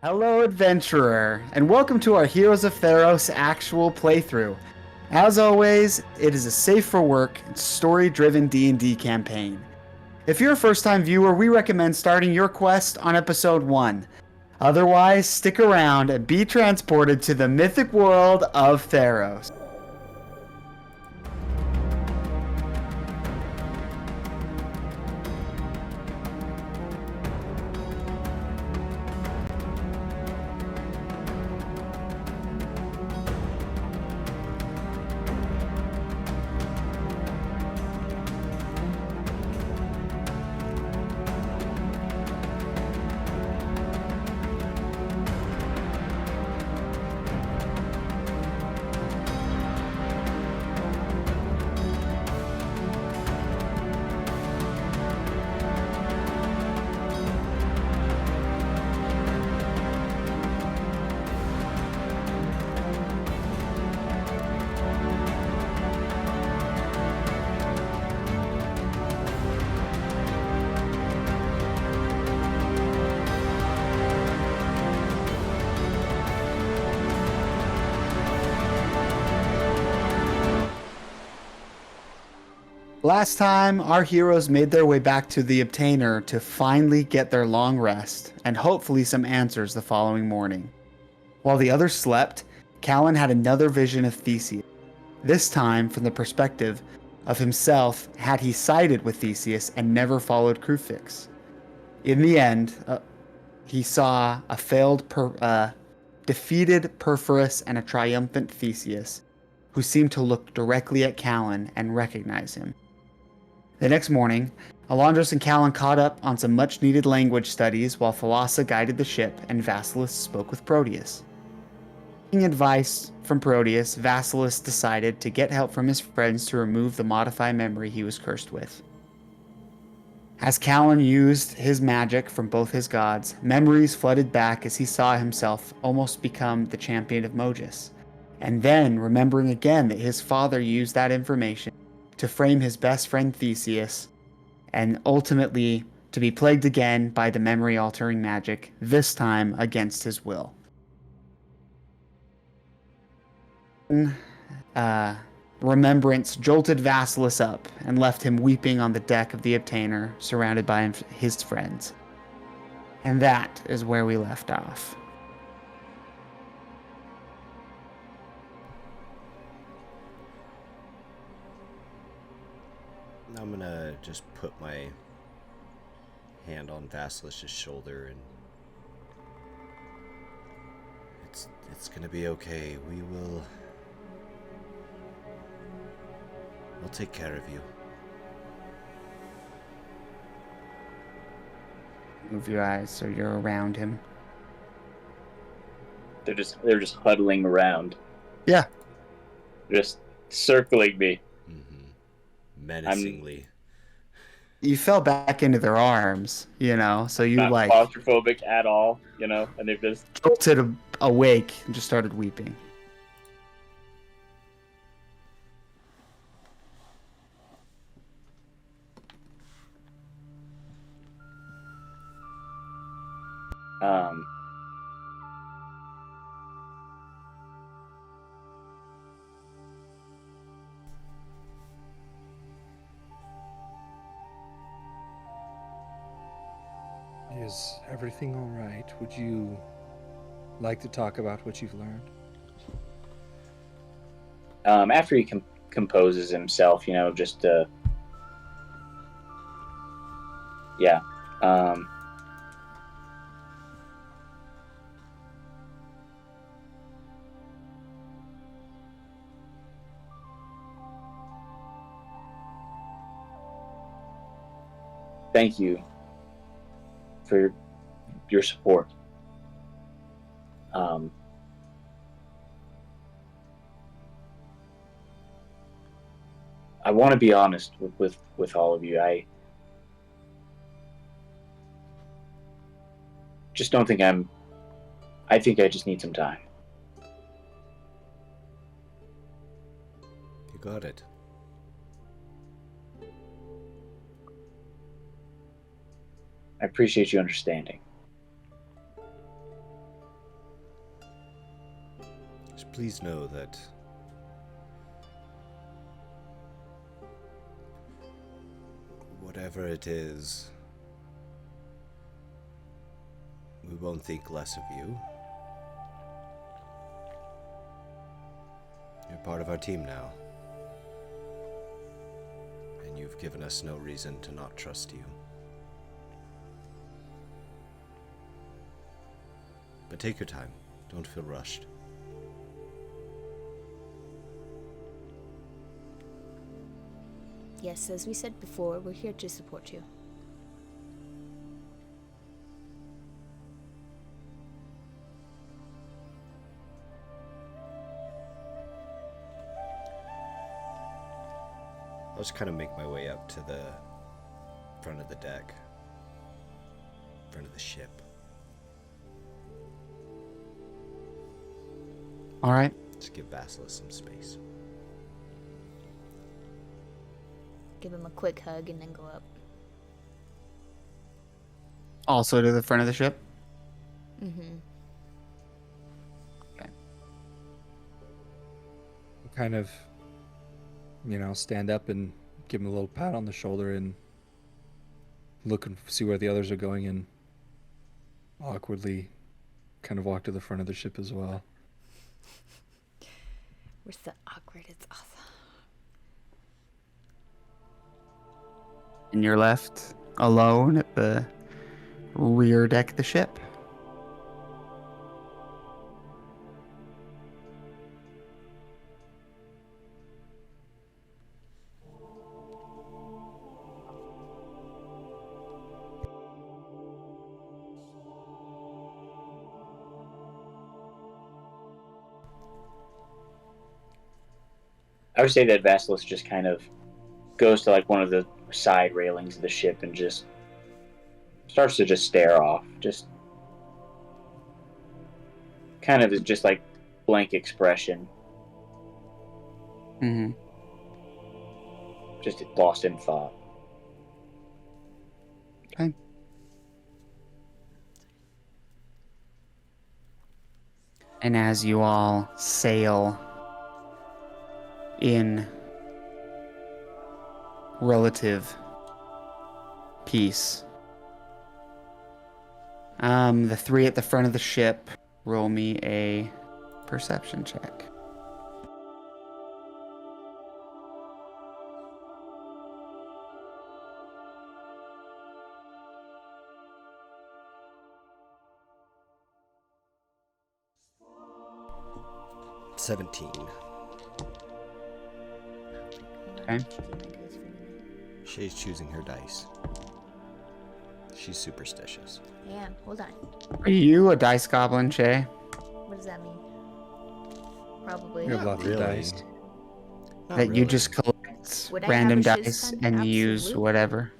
Hello, adventurer, and welcome to our Heroes of Theros actual playthrough. As always, it is a safe for work, story-driven D&D campaign. If you're a first-time viewer, we recommend starting your quest on episode 1. Otherwise, stick around and be transported to the mythic world of Theros. Last time, our heroes made their way back to the Obtainer to finally get their long rest, and hopefully some answers the following morning. While the others slept, Callan had another vision of Theseus, this time from the perspective of himself had he sided with Theseus and never followed Crufix. In the end, he saw a defeated Perforus and a triumphant Theseus, who seemed to look directly at Callan and recognize him. The next morning, Alandros and Callan caught up on some much-needed language studies while Thalassa guided the ship and Vasilis spoke with Proteus. Taking advice from Proteus, Vasilis decided to get help from his friends to remove the modified memory he was cursed with. As Callan used his magic from both his gods, memories flooded back as he saw himself almost become the champion of Mogus, and then remembering again that his father used that information to frame his best friend Theseus, and ultimately to be plagued again by the memory-altering magic, this time against his will. Remembrance jolted Vasilis up and left him weeping on the deck of the Obtainer, surrounded by his friends. And that is where we left off. I'm gonna just put my hand on Vasilis' shoulder and it's gonna be okay. We'll take care of you. Move your eyes so you're around him. They're just huddling around. Yeah. Just circling me. Menacingly. You fell back into their arms, so you not claustrophobic at all, and they've just jolted awake and just started weeping. Is everything all right? Would you like to talk about what you've learned? After he composes himself, just yeah. Thank you for your support. I want to be honest with all of you. I just don't think I think I just need some time. You got it. I appreciate you understanding. Just please know that whatever it is, we won't think less of you. You're part of our team now. And you've given us no reason to not trust you. But take your time. Don't feel rushed. Yes, as we said before, we're here to support you. I'll just kind of make my way up to the front of the deck. Front of the ship. All right. Just give Vasilis some space. Give him a quick hug and then go up. Also to the front of the ship. Mm-hmm. Okay. Kind of, stand up and give him a little pat on the shoulder and look and see where the others are going, and awkwardly kind of walk to the front of the ship as well. We're so awkward, it's awesome. And you're left alone at the rear deck of the ship. I would say that Vasilis just kind of goes to like one of the side railings of the ship and just starts to just stare off. Just kind of is just like blank expression. Mm-hmm. Just lost in thought. Okay. And as you all sail in relative peace, the three at the front of the ship, roll me a perception check. $17. Okay. Shay's choosing her dice. She's superstitious. Yeah, hold on. Are you a dice goblin, Shay? What does that mean? Probably. You have lots of really. dice. Not That you really. just collect Would I random have a shiz dice pen? and use Absolutely. whatever.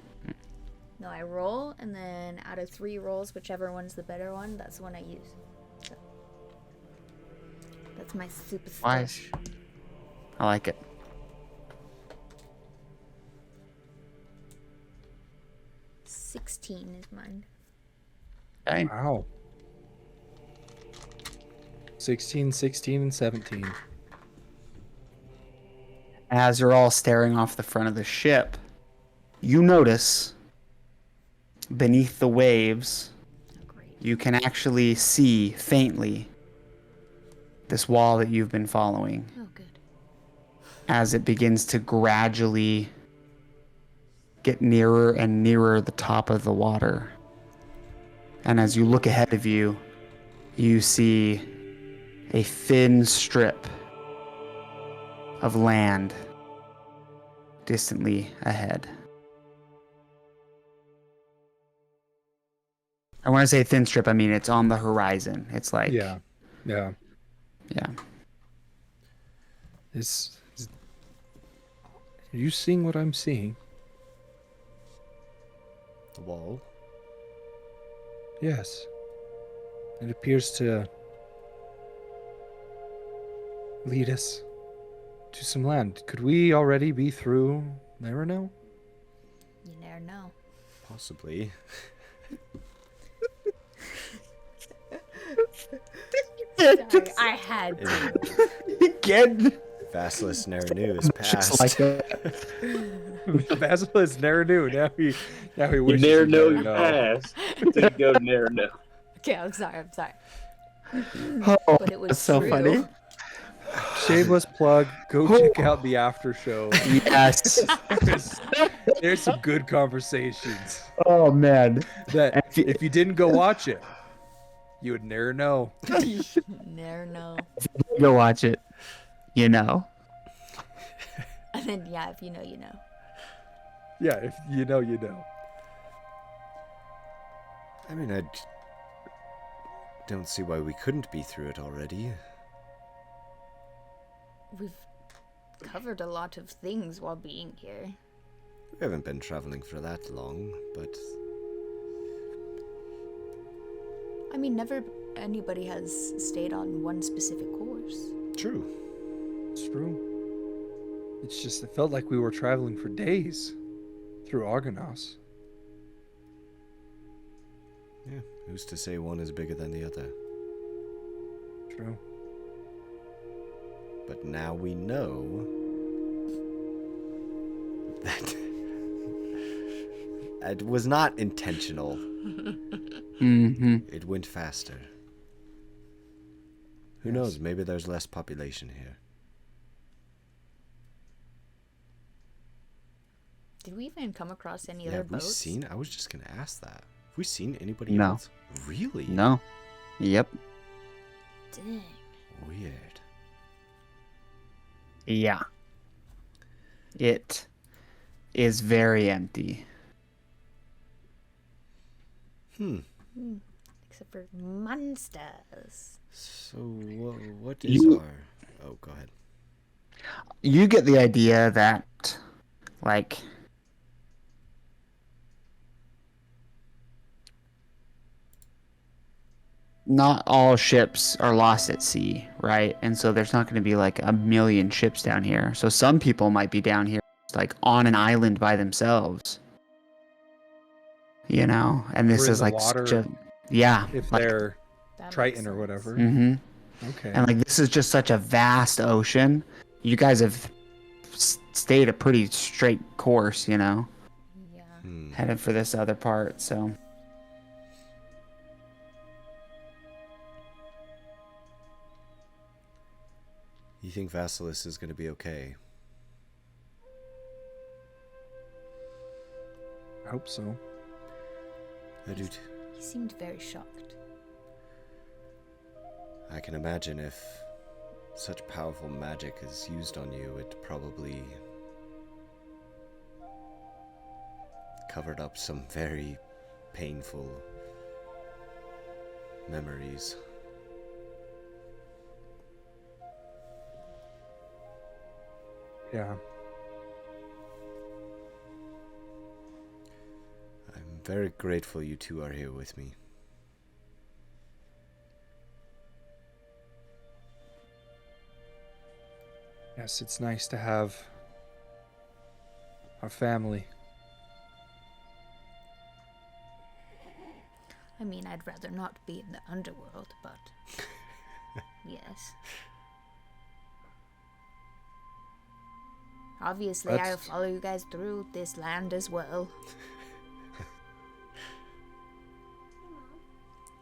No, I roll, and then out of 3 rolls, whichever one's the better one, that's the one I use. So, that's my super Wise. stash. I like it. $16 is mine. Okay. Wow. 16, 16, and 17. As you're all staring off the front of the ship, you notice beneath the waves, Oh, great. you can actually see faintly this wall that you've been following Oh, good. as it begins to gradually get nearer and nearer the top of the water. And as you look ahead of you, you see a thin strip of land distantly ahead. And when I say thin strip, I mean it's on the horizon. It's like, Yeah. yeah. Are you seeing what I'm seeing? The wall. Yes. It appears to lead us to some land. Could we already be through Narano? You never know. Possibly. Sorry, I had to. Again. Vasilis Naranu is Just past. like that. Vasilis never knew. Now he You wishes never he know never your know. past until you go never know. Okay, I'm sorry. Oh, But it was that's so true. funny. Shameless plug. Go check out the after show. Yes. There's some good conversations Oh man. that If you- if you didn't go watch it, you would never know. Never know. Go watch it. You know. And then yeah, if you know, you know. Yeah, if you know, you know. I mean, I don't see why we couldn't be through it already. We've covered a lot of things while being here. We haven't been traveling for that long, but I mean, never anybody has stayed on one specific course. true. It's true. It's just, it felt like we were traveling for days through Argonos. Yeah, who's to say one is bigger than the other? True. But now we know that it was not intentional. Mm-hmm. It went faster. Who knows? Maybe there's less population here. Did we even come across any Yeah, other have we boats? seen? I was just gonna ask that. Have we seen anybody No. else? Really? No. Yep. Dang. Weird. Yeah. It is very empty. Except for monsters. So what is You- our? Oh, go ahead. You get the idea that, like, not all ships are lost at sea, right? And so there's not going to be like a million ships down here. So some people might be down here, like, on an island by themselves. You know, and this Or in is the like water, such a, yeah, If like, they're That makes Triton or sense. whatever. mm-hmm. Okay. And like this is just such a vast ocean. You guys have stayed a pretty straight course, you know, Yeah. headed for this other part. So You think Vasilis is gonna be okay? I hope so. I do. He seemed very shocked. I can imagine if such powerful magic is used on you, it probably covered up some very painful memories. Yeah. I'm very grateful you two are here with me. Yes, it's nice to have our family. I mean, I'd rather not be in the underworld, but yes. Obviously, I'll That's- follow you guys through this land as well.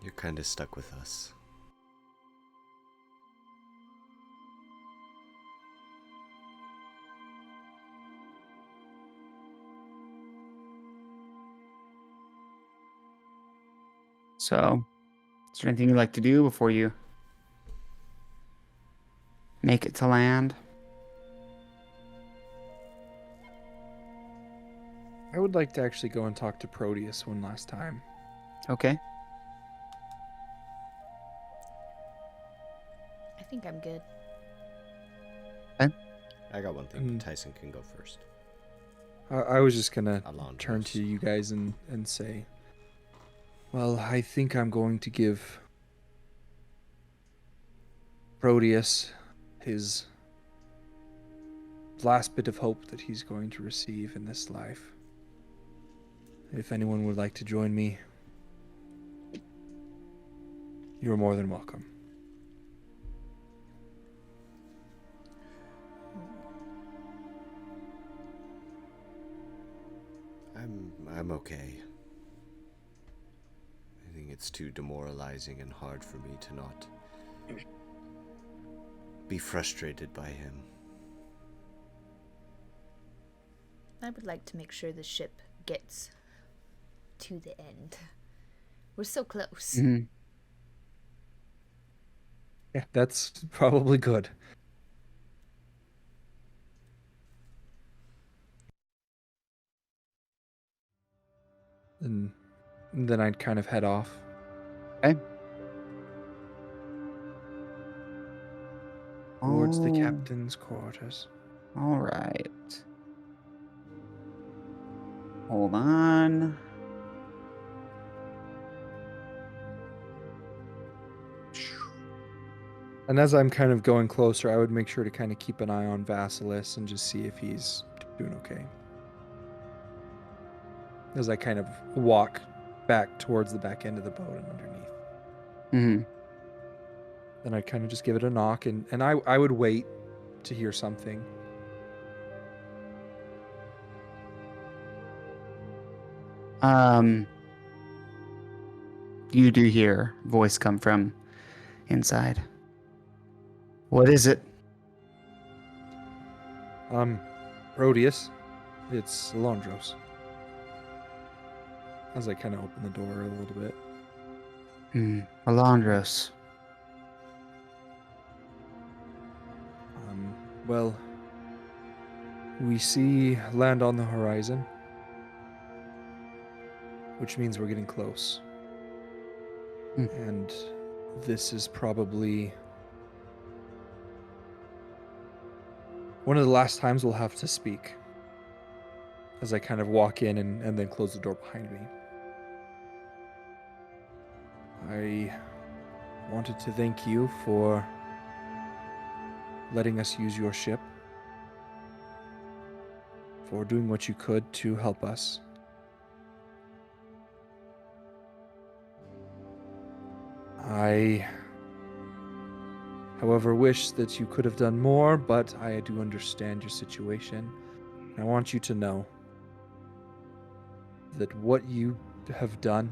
You're kind of stuck with us. So, is there anything you'd like to do before you make it to land? I would like to actually go and talk to Proteus one last time. Okay. I think I'm good. I got one thing, but Mm. Tyson can go first. I was just gonna Alandros. turn to you guys and say, well, I think I'm going to give Proteus his last bit of hope that he's going to receive in this life. If anyone would like to join me, you're more than welcome. I'm okay. I think it's too demoralizing and hard for me to not be frustrated by him. I would like to make sure the ship gets to the end. We're so close. Mhm. Yeah, that's probably good. And then I'd kind of head off. Okay. Towards the Oh, captain's quarters. all right. Hold on. And as I'm kind of going closer, I would make sure to kind of keep an eye on Vasilis and just see if he's doing okay. As I kind of walk back towards the back end of the boat and underneath. Mm-hmm. Then I'd kind of just give it a knock, and I would wait to hear something. You do hear a voice come from inside. What is it? Rhodius, it's Alandros. As I kind of open the door a little bit. Alandros. Well, we see land on the horizon, which means we're getting close. And this is probably one of the last times we'll have to speak. As I kind of walk in and then close the door behind me. I wanted to thank you for letting us use your ship, for doing what you could to help us. I, however, wish that you could have done more, but I do understand your situation. I want you to know that what you have done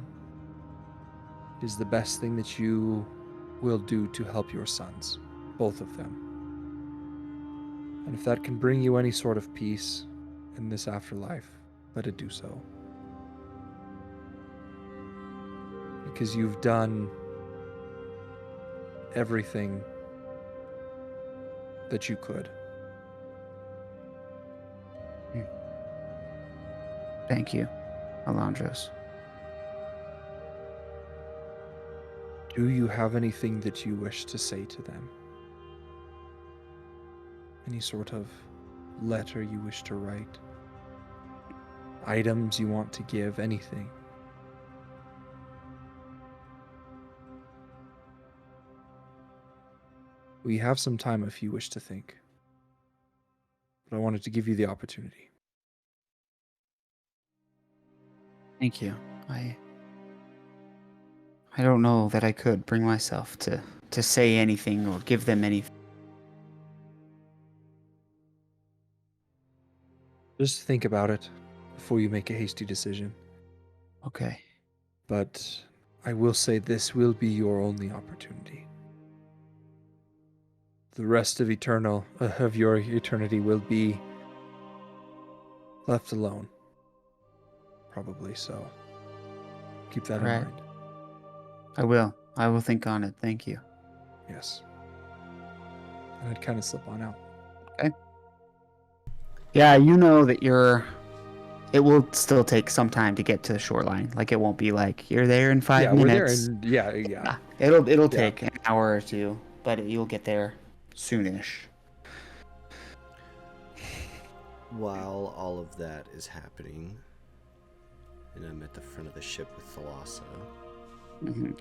is the best thing that you will do to help your sons, both of them. And if that can bring you any sort of peace in this afterlife, let it do so. Because you've done everything that you could. Thank you, Alandros. Do you have anything that you wish to say to them? Any sort of letter you wish to write? Items you want to give? Anything? We have some time if you wish to think. But I wanted to give you the opportunity. Thank you. I don't know that I could bring myself to say anything or give them anything. Just think about it before you make a hasty decision. Okay. But I will say this will be your only opportunity. The rest of your eternity will be left alone. Probably so. Keep that in Right. mind. I will. I will think on it. Thank you. Yes. And I'd kind of slip on out. Okay. Yeah, you know that it will still take some time to get to the shoreline. Like, it won't be like you're there in 5 minutes. We're there and yeah. It'll take an hour or two, but you'll get there soonish. While all of that is happening, and I'm at the front of the ship with Thalassa, Mm-hmm.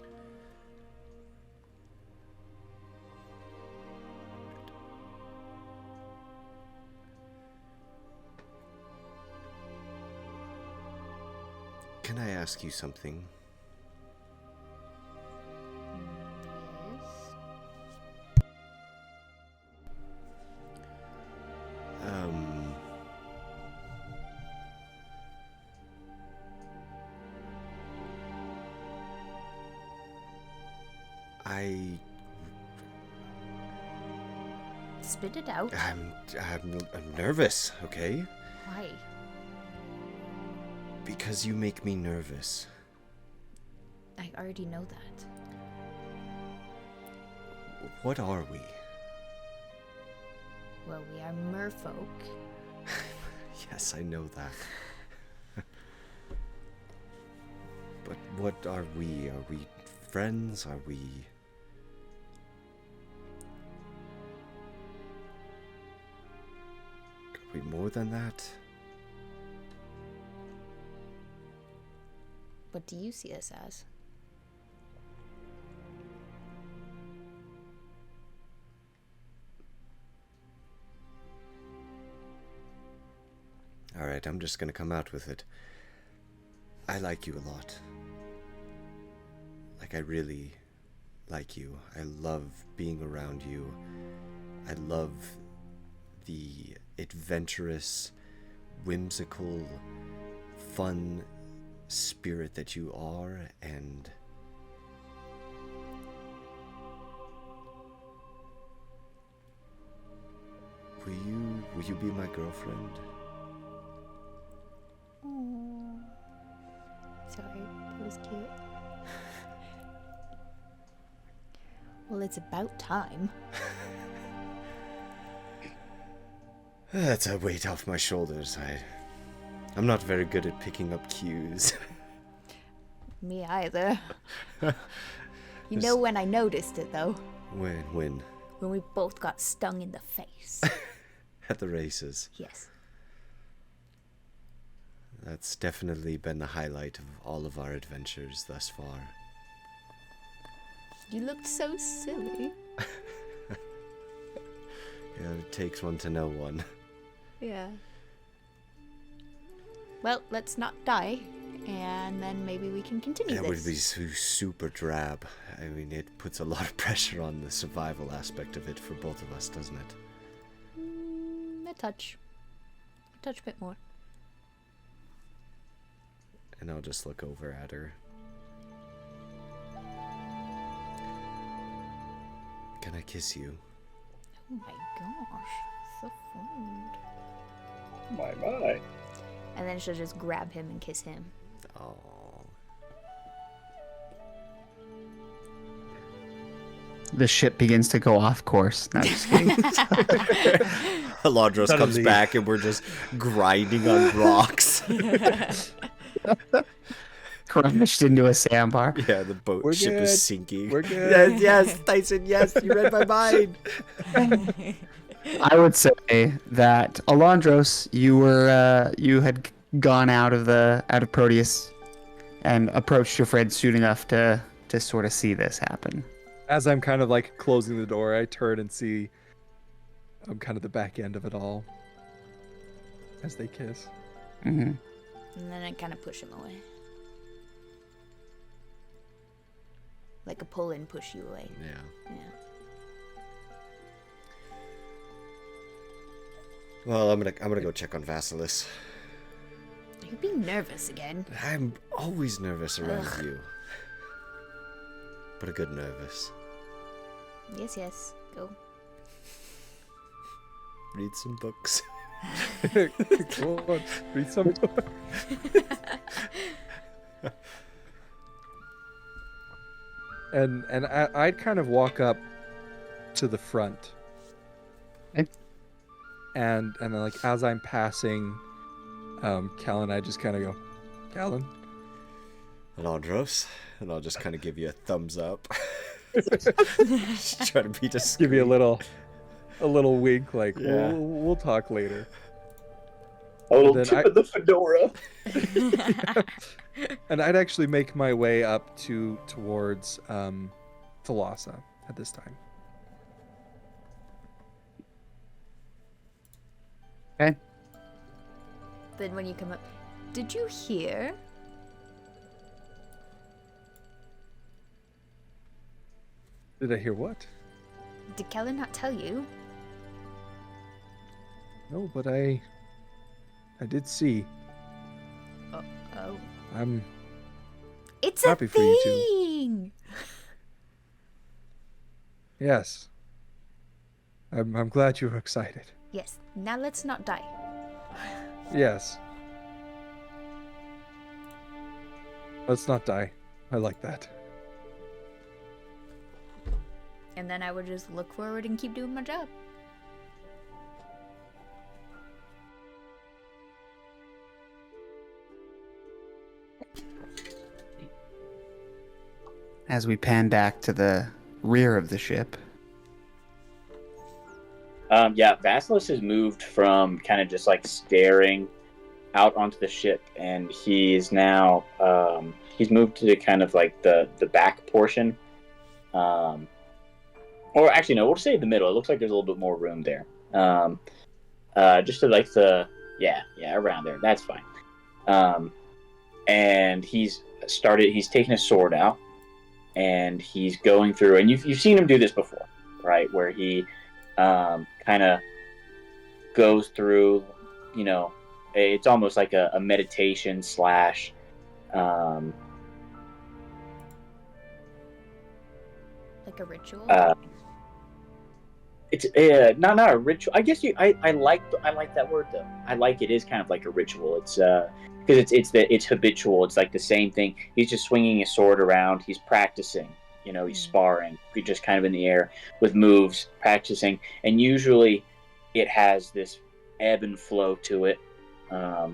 can I ask you something? Spit it out. I'm nervous, okay? Why? Because you make me nervous. I already know that. What are we? Well, we are merfolk. Yes, I know that. But what are we? Are we friends? Are we... Are we more than that? What do you see us as? Alright, I'm just gonna come out with it. I like you a lot. Like, I really like you. I love being around you. I love the adventurous, whimsical, fun spirit that you are, and will you be my girlfriend? Oh, sorry, that was cute. Well, it's about time. That's a weight off my shoulders. I'm not very good at picking up cues. Me either. You know when I noticed it, though? When? When we both got stung in the face. At the races. Yes. That's definitely been the highlight of all of our adventures thus far. You looked so silly. Yeah, it takes one to know one. Yeah. Well, let's not die, and then maybe we can continue That this. would be super drab. I mean, it puts a lot of pressure on the survival aspect of it for both of us, doesn't it? A touch bit more. And I'll just look over at her. Can I kiss you? Oh my gosh, so fond. My. And then she'll just grab him and kiss him. Oh. The ship begins to go off course. No, just kidding. Alandros comes Suddenly- back and we're just grinding on rocks. Crushed into a sandbar. Yeah, the boat We're ship good. is sinking. We're good. Yes, Tyson, yes, you read my mind. I would say that Alandros, you had gone out of Proteus and approached your friend soon enough to sort of see this happen. As I'm kind of like closing the door, I turn and see kind of the back end of it all as they kiss. Mm-hmm. And then I kind of push him away. Like a pull and push you away. Yeah. Yeah. Well, I'm gonna go check on Vasilis. Are you being nervous again? I'm always nervous around Ugh. you. But a good nervous. Yes, go. Read some books. Come on, read some. and I'd kind of walk up to the front. Okay. And then like as I'm passing Callan, I just kind of go, Callan. Alandros. And I'll just kind of give you a thumbs up. Just try to be discreet. Give you a little wink, like Yeah. we'll talk later. A little Then tip of the fedora. And I'd actually make my way up towards Thalassa at this time. Okay. Then when you come up, did you hear? Did I hear what? Did Kellen not tell you? No, but I did see. Oh. I'm It's Happy a for you two. thing! Yes. I'm glad you're excited. Yes, now let's not die. Yes. Let's not die. I like that. And then I would just look forward and keep doing my job. As we pan back to the rear of the ship. Yeah, Vasilis has moved from kind of just like staring out onto the ship, and he's now he's moved to kind of like the back portion, or actually no, we'll say the middle. It looks like there's a little bit more room there. Just to like yeah around there. That's fine. And he's taken his sword out, and he's going through, and you've seen him do this before, right? Where he kind of goes through, it's almost like a meditation slash Like a ritual? It's not a ritual. I guess I like that word though. I like it is kind of like a ritual. It's because it's habitual. It's like the same thing. He's just swinging his sword around. He's practicing. He's sparring. He's just kind of in the air with moves, practicing, and usually it has this ebb and flow to it. A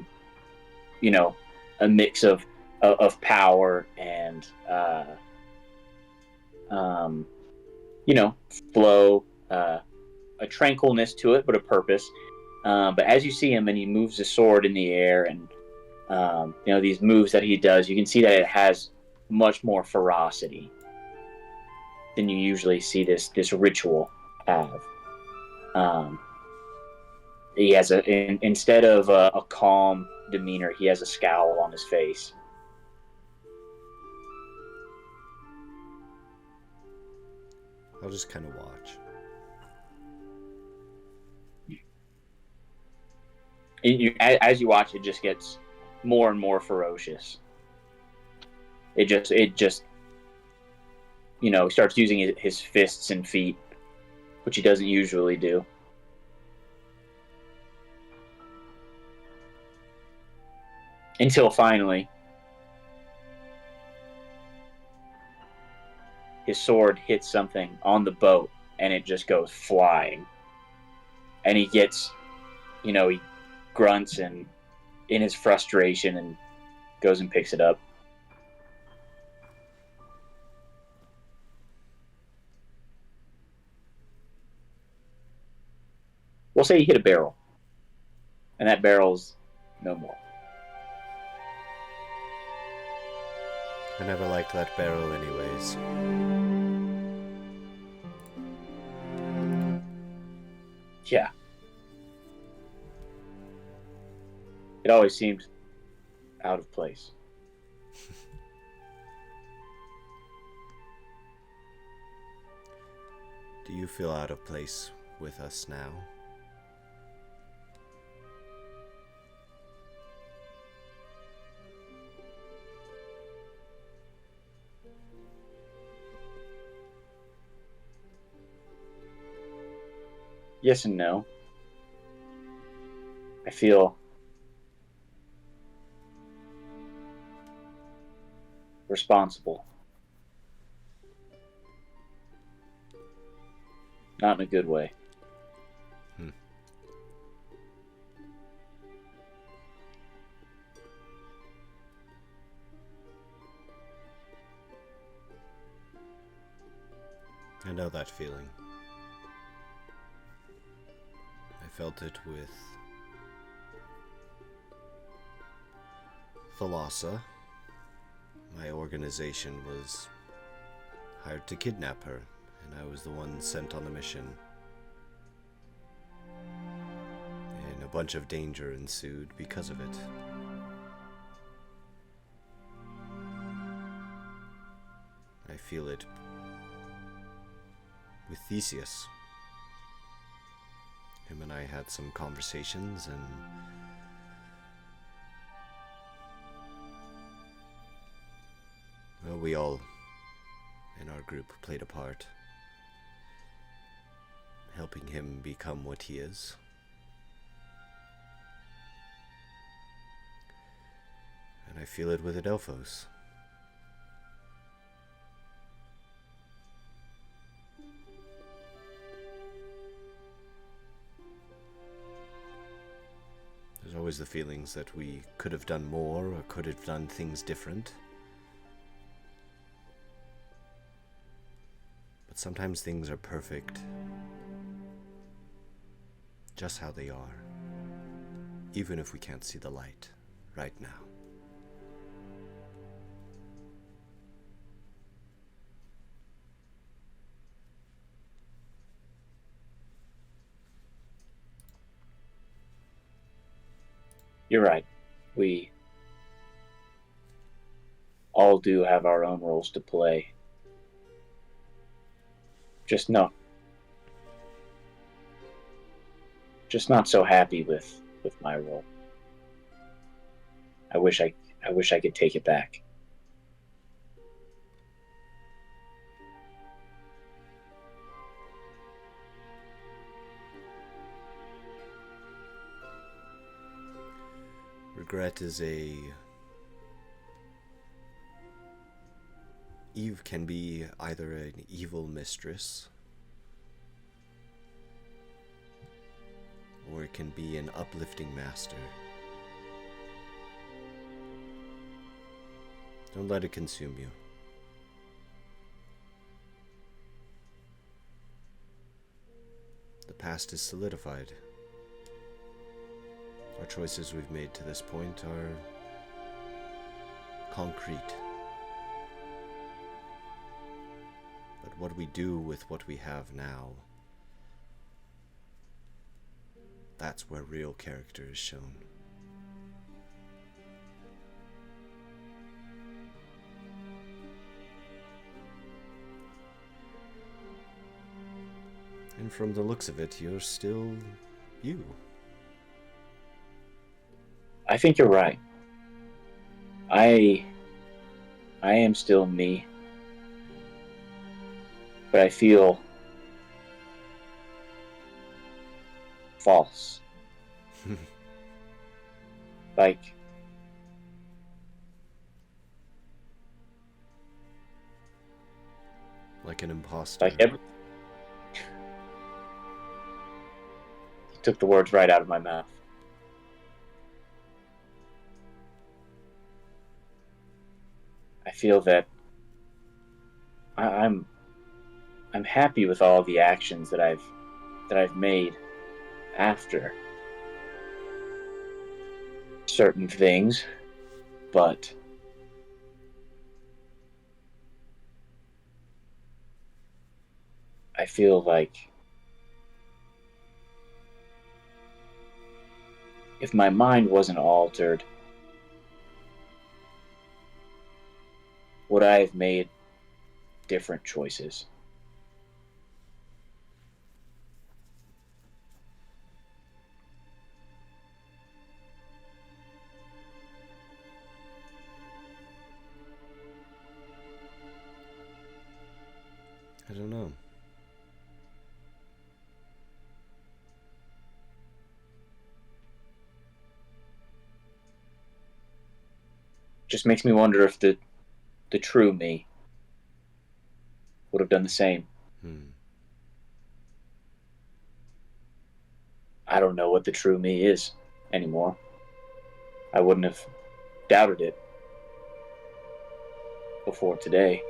mix of power and flow, a tranquilness to it, but a purpose. But as you see him, and he moves the sword in the air, and these moves that he does, you can see that it has much more ferocity than you usually see this ritual have. He has instead of a calm demeanor, he has a scowl on his face. I'll just kind of watch. As you watch, it just gets more and more ferocious. It just starts using his fists and feet, which he doesn't usually do. Until finally, his sword hits something on the boat, and it just goes flying. And he gets, he grunts and in his frustration and goes and picks it up. We'll say he hit a barrel, and that barrel's no more. I never liked that barrel anyways. Yeah. It always seemed out of place. Do you feel out of place with us now? Yes and no. I feel responsible. Not in a good way. I know that feeling. I felt it with Thalassa. My organization was hired to kidnap her, and I was the one sent on the mission. And a bunch of danger ensued because of it. I feel it with Theseus. Him and I had some conversations, and well, we all in our group played a part. helping him become what he is. And I feel it with Adelphos. There's always the feelings that we could have done more or could have done things different. But sometimes things are perfect, just how they are, even if we can't see the light right now. You're right. We all do have our own roles to play. Just not so happy with my role. I wish I could take it back. Regret is Eve can be either an evil mistress, or it can be an uplifting master. Don't let it consume you. The past is solidified. Our choices we've made to this point are concrete. But what we do with what we have now, that's where real character is shown. And from the looks of it, you're still you. I think you're right. I am still me. But I feel false. Like an imposter. You took the words right out of my mouth. I feel that I'm happy with all the actions that I've made after certain things, but I feel like if my mind wasn't altered, would I have made different choices? I don't know. Just makes me wonder if the true me would have done the same. I don't know what the true me is anymore. I wouldn't have doubted it before today.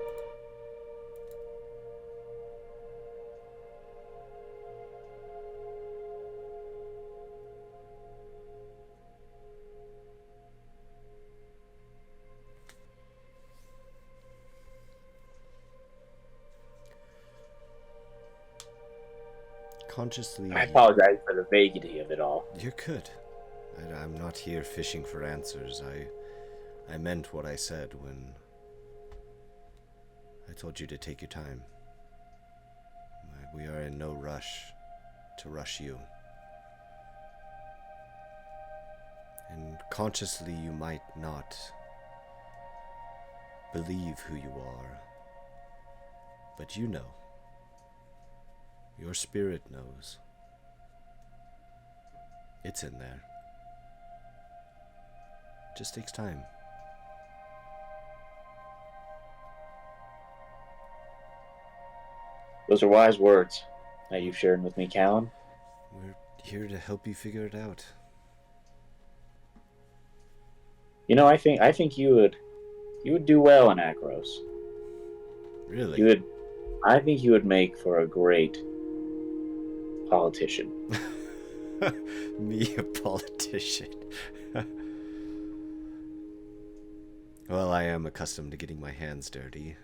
Consciously... I apologize for the vaguity of it all. You're good. I'm not here fishing for answers. I meant what I said when I told you to take your time. We are in no rush to rush you. And consciously you might not believe who you are, but you know. Your Your spirit knows. It's in there. Just takes time. Those are wise words that you've shared with me, Callan. We're here to help you figure it out. You know, I think you would do well in Akros. Really? I think you would make for a great politician. Me, a politician. Well, I am accustomed to getting my hands dirty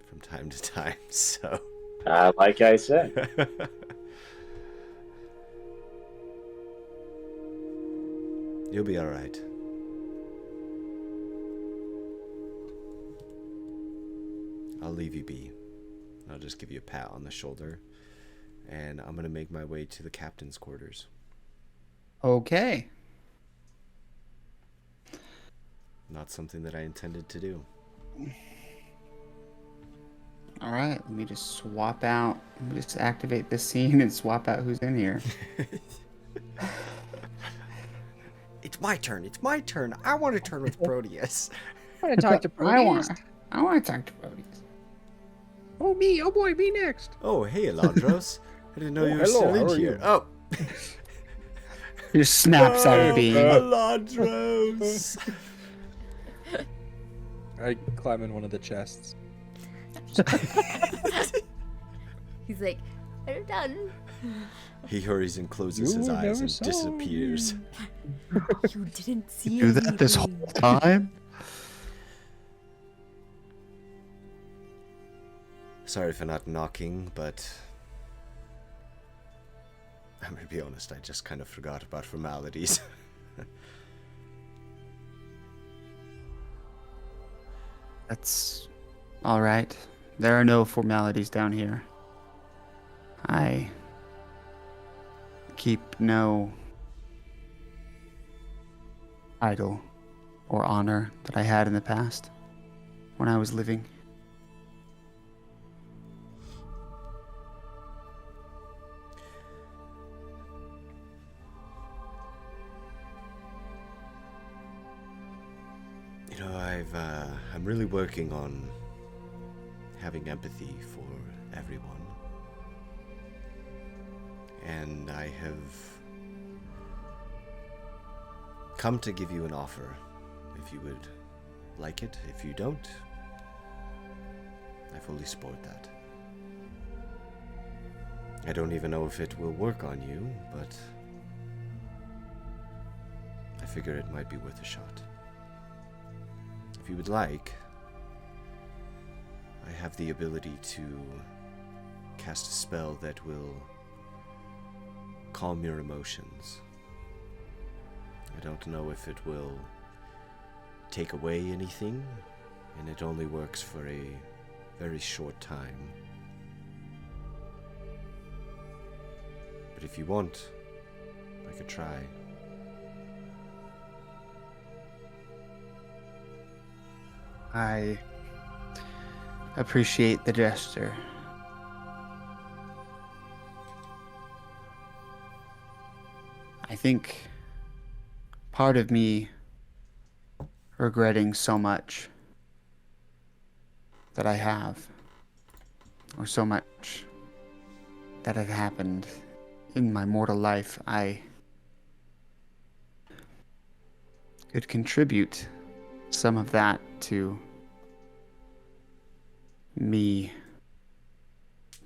from time to time, so... Like I said. You'll be alright. I'll leave you be. I'll just give you a pat on the shoulder. And I'm going to make my way to the captain's quarters. Okay. Not something that I intended to do. All right, let me just swap out. Let me just activate this scene and swap out who's in here. It's my turn. It's my turn. I want to turn with Proteus. I want to talk to Proteus. I want to talk to Proteus. Oh, me. Oh, boy. Me next. Oh, hey, Alandros. I didn't know you were hello, still in how are here. you? Oh. He just snaps out of being. Alandros. I climb in one of the chests. He's like, I'm done. He hurries and closes his You eyes never and saw disappears. me. You didn't see Do that this whole time? Sorry for not knocking, but I'm gonna be honest, I just kind of forgot about formalities. That's all right. There are no formalities down here. I keep no title or honor that I had in the past when I was living. You know, I'm really working on having empathy for everyone. And I have come to give you an offer. If you would like it. If you don't, I fully support that. I don't even know if it will work on you, but I figure it might be worth a shot. If you would like, I have the ability to cast a spell that will calm your emotions. I don't know if it will take away anything, and it only works for a very short time. But if you want, I could try. I appreciate the gesture. I think part of me regretting so much that I have, or so much that had happened in my mortal life, I could contribute some of that to me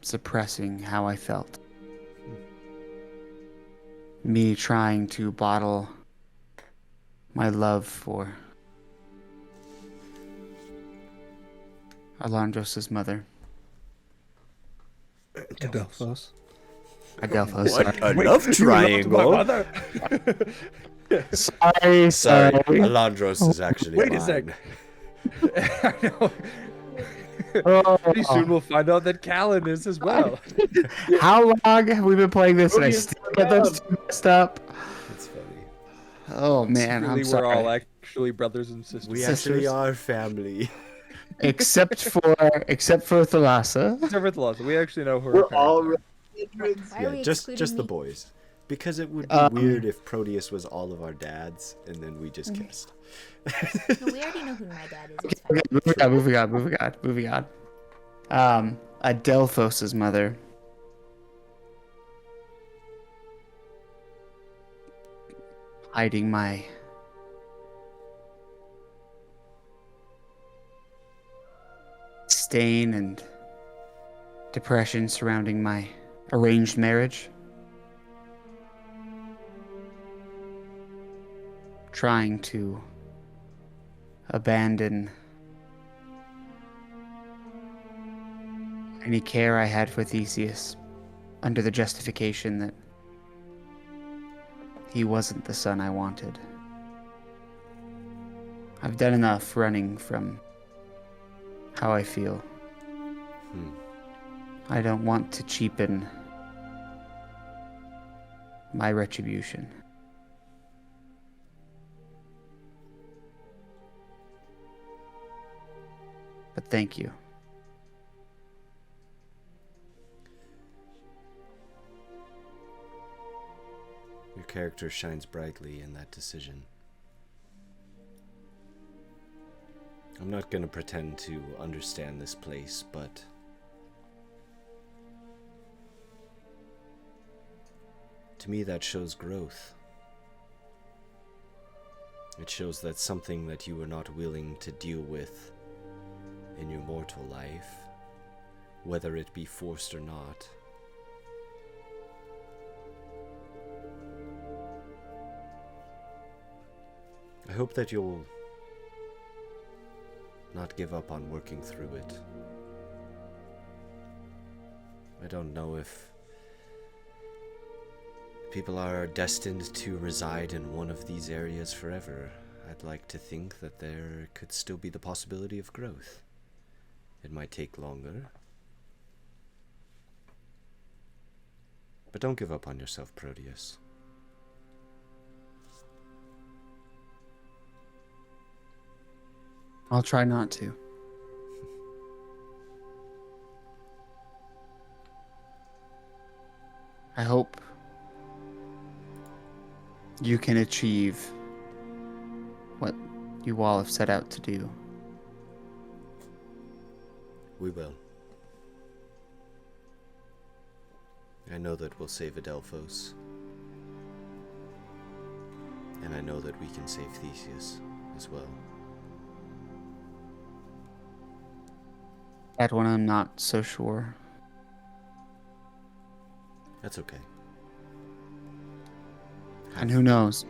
suppressing how I felt. Me trying to bottle my love for Alandros' mother. Adelphos. Adelphos. What a love triangle! Sorry. Sorry, Alandros is actually Wait mine. a sec. I know. Oh. Pretty soon we'll find out that Callan is as well. How long have we been playing this and I Proteus still get those two messed up? That's funny. Oh man, Secretly, I'm sorry. we're all actually brothers and sisters. We Sisters. actually are family. Except for Thalassa. Except for Thalassa. We actually know who We're her all parents Why are we just excluding the me? boys. Because it would be weird if Proteus was all of our dads and then we just kissed. No, we already know who my dad is. It's fine. Okay, moving on. Adelphos's mother. Hiding my stain and depression surrounding my arranged marriage. Trying to abandon any care I had for Theseus under the justification that he wasn't the son I wanted. I've done enough running from how I feel. I don't want to cheapen my retribution. But thank you. Your character shines brightly in that decision. I'm not going to pretend to understand this place, but to me that shows growth. It shows that something that you were not willing to deal with in your mortal life, whether it be forced or not, I hope that you'll not give up on working through it. I don't know if people are destined to reside in one of these areas forever. I'd like to think that there could still be the possibility of growth. It might take longer. But don't give up on yourself, Proteus. I'll try not to. I hope you can achieve what you all have set out to do. We will. I know that we'll save Adelphos. And I know that we can save Theseus as well. That one I'm not so sure. That's okay. And who knows?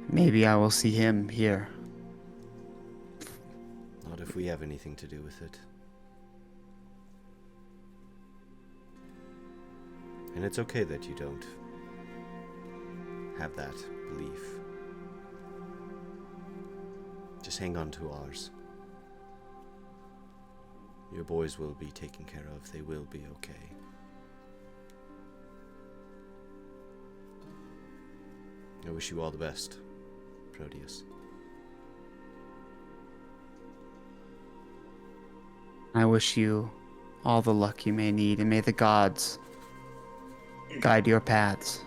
Maybe I will see him here. Not if we have anything to do with it. And it's okay that you don't have that belief. Just hang on to ours. Your boys will be taken care of. They will be okay. I wish you all the best, Proteus. I wish you all the luck you may need, and may the gods guide your paths.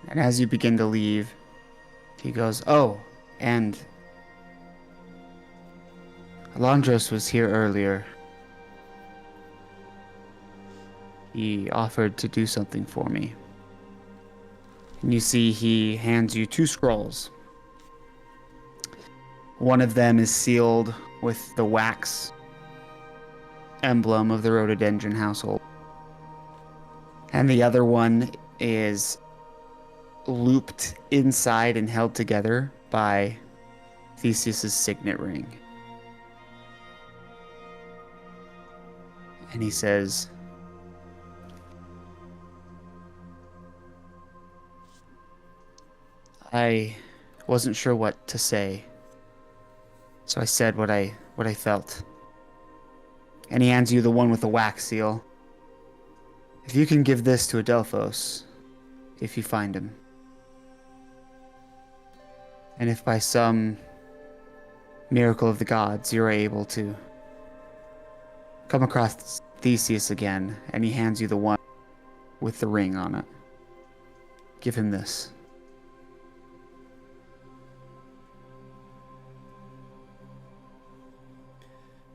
And as you begin to leave, he goes, "Oh, and Alandros was here earlier. He offered to do something for me." And you see he hands you 2 scrolls. One of them is sealed with the wax emblem of the rhododendron household. And the other one is looped inside and held together by Theseus's signet ring. And he says, I wasn't sure what to say, so I said what I felt. And he hands you the one with the wax seal. If you can give this to Adelphos, if you find him, And if by some miracle of the gods you're able to come across Theseus again, and he hands you the one with the ring on it, give him this.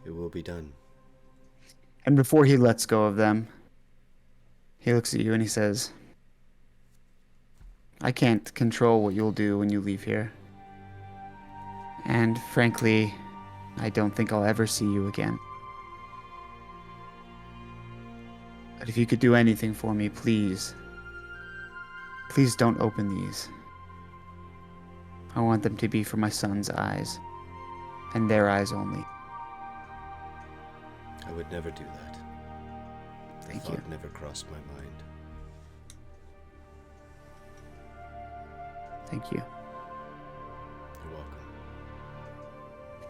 It will be done. And before he lets go of them, he looks at you and he says, I can't control what you'll do when you leave here. And frankly, I don't think I'll ever see you again. But if you could do anything for me, please don't open these. I want them to be for my son's eyes, and their eyes only. I would never do that. Thank The you. thought never crossed my mind. Thank you. You're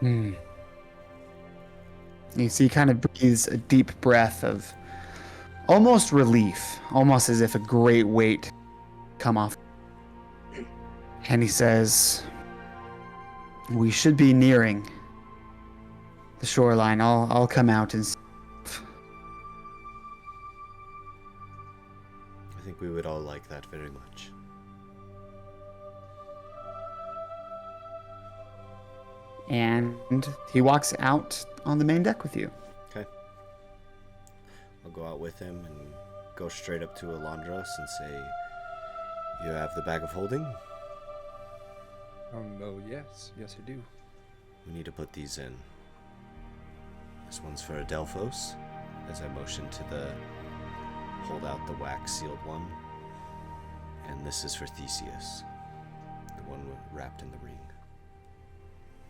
welcome. You see, he kind of breathes a deep breath of almost relief, almost as if a great weight come off. And he says, we should be nearing the shoreline. I'll come out and see. I think we would all like that very much. And he walks out on the main deck with you. Okay. I'll go out with him and go straight up to Alandros and say, you have the bag of holding? Oh, yes. Yes, I do. We need to put these in. This one's for Adelphos, as I motion to the hold out the wax sealed one. And this is for Theseus, the one wrapped in the ring.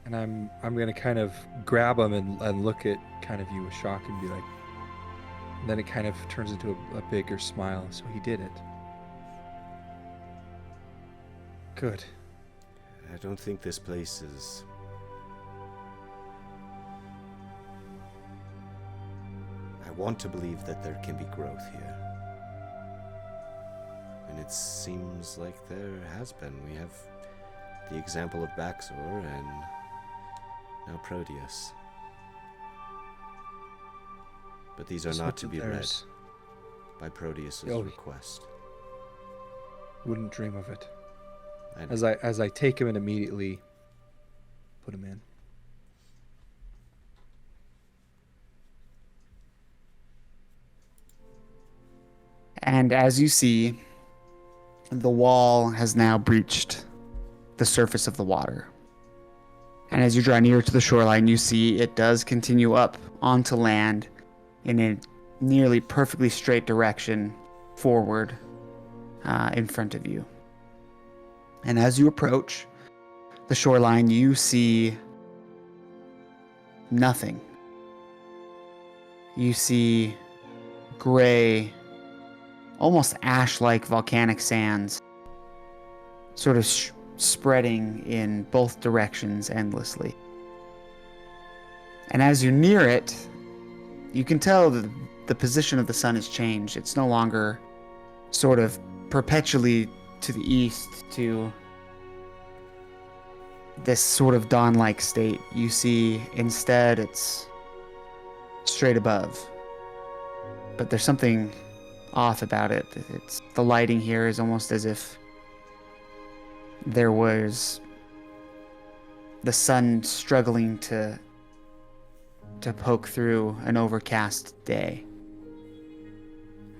And I'm gonna kind of grab him and look at kind of you with shock and be like, and then it kind of turns into a bigger smile. So he did it. Good. I don't think this place is... I want to believe that there can be growth here. And it seems like there has been. We have the example of Baxor and now Proteus. But these are Just not look to at be read theirs. by Proteus's Oh. request. Wouldn't dream of it. And As I take him and immediately put him in. And as you see, the wall has now breached the surface of the water. And as you draw near to the shoreline, you see it does continue up onto land in a nearly perfectly straight direction forward in front of you. And as you approach the shoreline, you see nothing. You see gray, almost ash-like volcanic sands sort of spreading in both directions endlessly. And as you near it, you can tell that the position of the sun has changed. It's no longer sort of perpetually to the east to this sort of dawn-like state. You see instead it's straight above. But there's something off about it. It's the lighting here is almost as if there was the sun struggling to poke through an overcast day.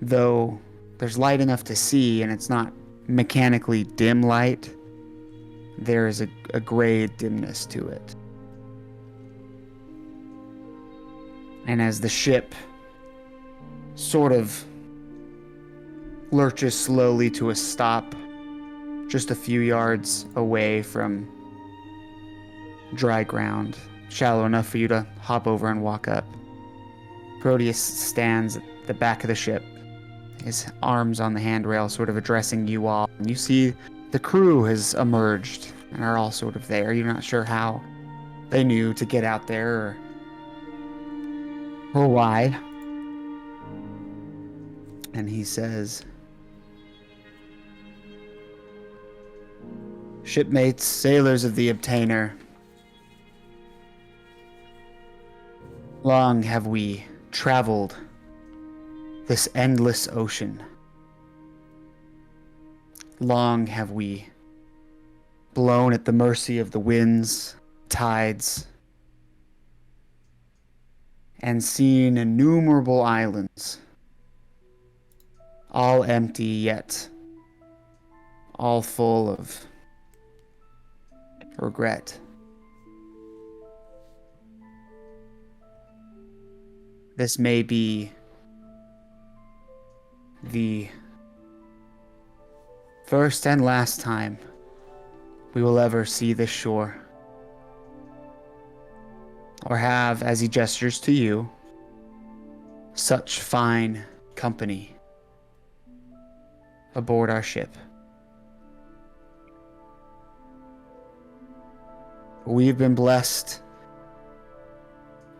Though there's light enough to see and it's not mechanically dim light, there is a gray dimness to it. And as the ship sort of lurches slowly to a stop just a few yards away from dry ground, shallow enough for you to hop over and walk up, Proteus stands at the back of the ship, his arms on the handrail, sort of addressing you all. And you see the crew has emerged and are all sort of there. You're not sure how they knew to get out there or why. And he says, Shipmates, sailors of the Obtainer, long have we traveled this endless ocean. Long have we blown at the mercy of the winds, tides, and seen innumerable islands, all empty yet all full of regret. This may be the first and last time we will ever see this shore, or have, as he gestures to you, such fine company aboard our ship. We've been blessed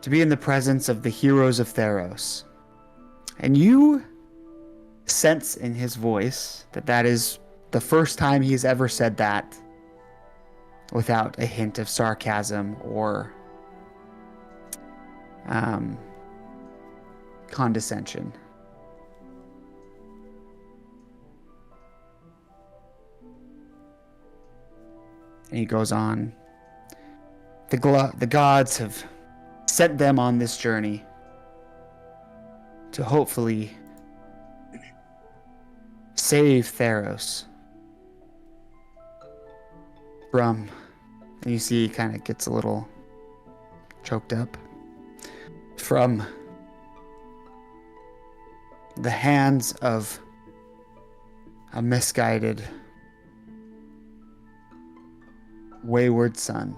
to be in the presence of the heroes of Theros. And you sense in his voice that that is the first time he's ever said that without a hint of sarcasm or condescension. And he goes on. The gods have sent them on this journey to hopefully save Theros from, and you see he kind of gets a little choked up, from the hands of a misguided, wayward son.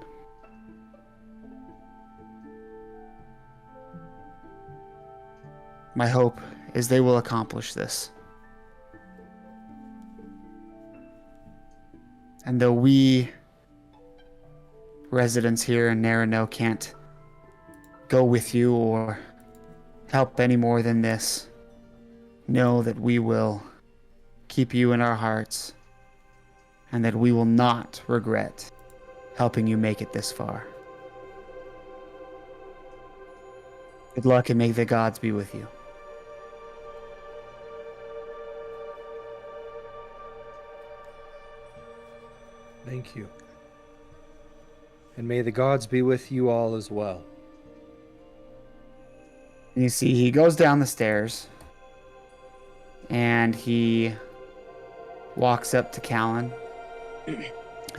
My hope is they will accomplish this. And though we residents here in Narano can't go with you or help any more than this, know that we will keep you in our hearts and that we will not regret helping you make it this far. Good luck and may the gods be with you. Thank you. And may the gods be with you all as well. And you see he goes down the stairs and he walks up to Callan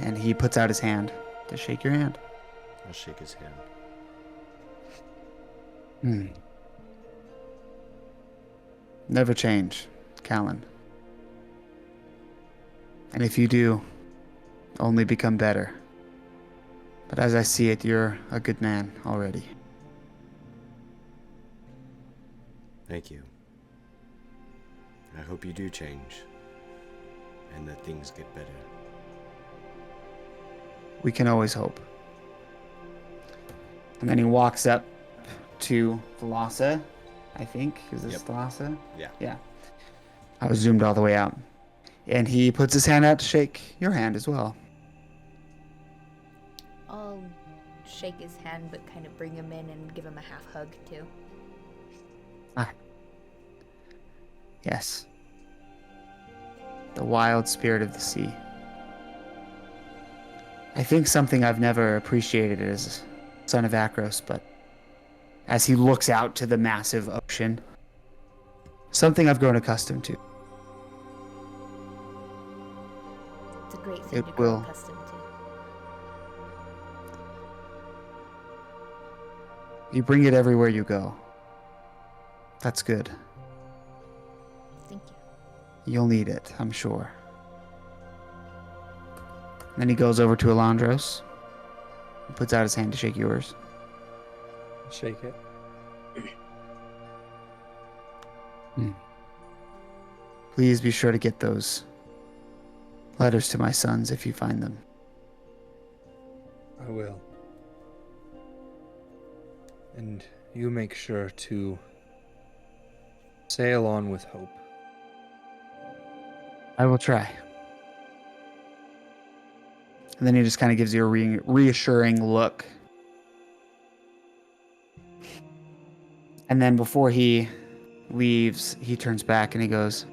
and he puts out his hand to shake your hand. I'll shake his hand. Never change, Callan. And if you do, only become better. But as I see it, you're a good man already. Thank you. I hope you do change and that things get better. We can always hope. And then he walks up to Thalassa, I think. Is this Thalassa? Yeah. Yeah. I was zoomed all the way out. And he puts his hand out to shake your hand as well. I'll shake his hand, but kind of bring him in and give him a half hug, too. Ah. Yes. The wild spirit of the sea. I think something I've never appreciated as son of Akros, but as he looks out to the massive ocean, something I've grown accustomed to. It's a great thing It to grow will. accustomed to. You bring it everywhere you go. That's good. Thank you. You'll need it, I'm sure. Then he goes over to Alandros, puts out his hand to shake yours. Shake it. Please be sure to get those letters to my sons if you find them. I will. And you make sure to sail on with hope. I will try. And then he just kind of gives you a reassuring look. And then before he leaves, he turns back and he goes,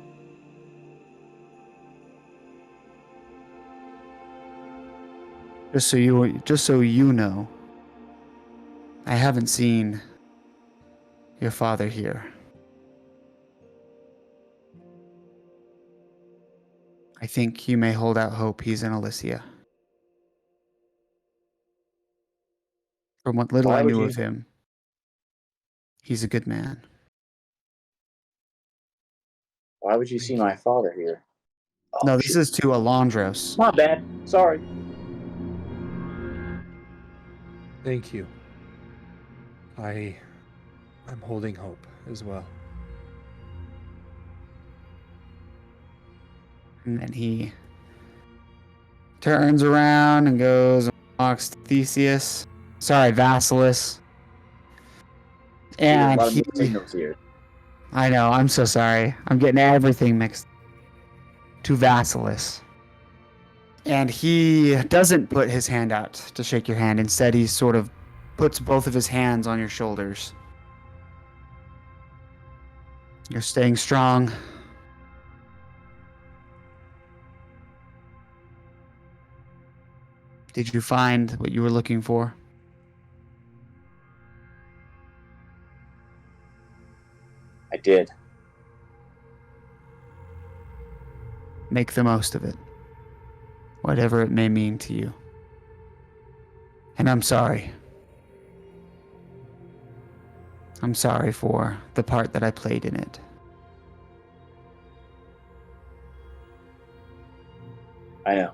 just so you know, I haven't seen your father here. I think you may hold out hope he's in Elysia. From what little Why I would knew you- of him, he's a good man. Why would you see my father here? Oh, No, this shit. is to Alandros. My bad. Sorry. Thank you. I'm holding hope as well. And then he turns around and goes and walks to Theseus. Sorry, Vasilis. There's a And lot of he, mixed signals here. I know, I'm so sorry. I'm getting everything mixed. To Vasilis. And he doesn't put his hand out to shake your hand. Instead, he sort of puts both of his hands on your shoulders. You're staying strong. Did you find what you were looking for? I did. Make the most of it. Whatever it may mean to you. And I'm sorry. I'm sorry for the part that I played in it. I know.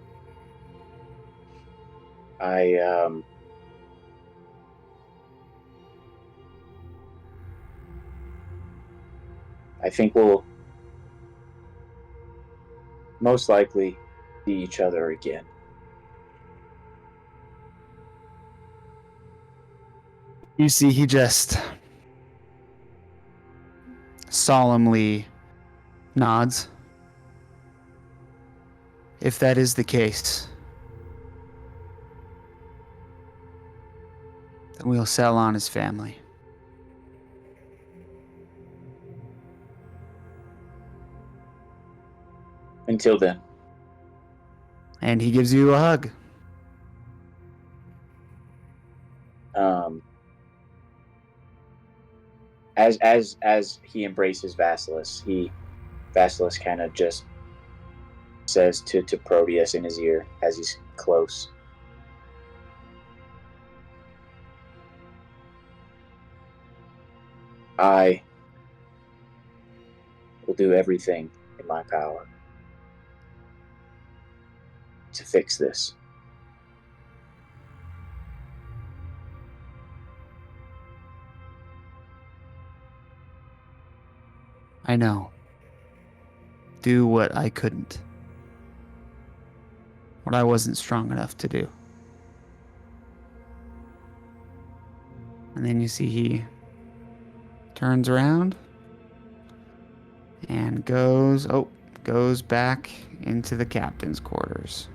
I think we'll most likely see each other again. You see, he just solemnly nods. If that is the case, then we'll sell on his family. Until then. And he gives you a hug. As he embraces Vasilis, Vasilis kind of just says to Proteus in his ear as he's close, I will do everything in my power to fix this. I know. Do what I couldn't. What I wasn't strong enough to do. And then you see he turns around and goes back into the captain's quarters.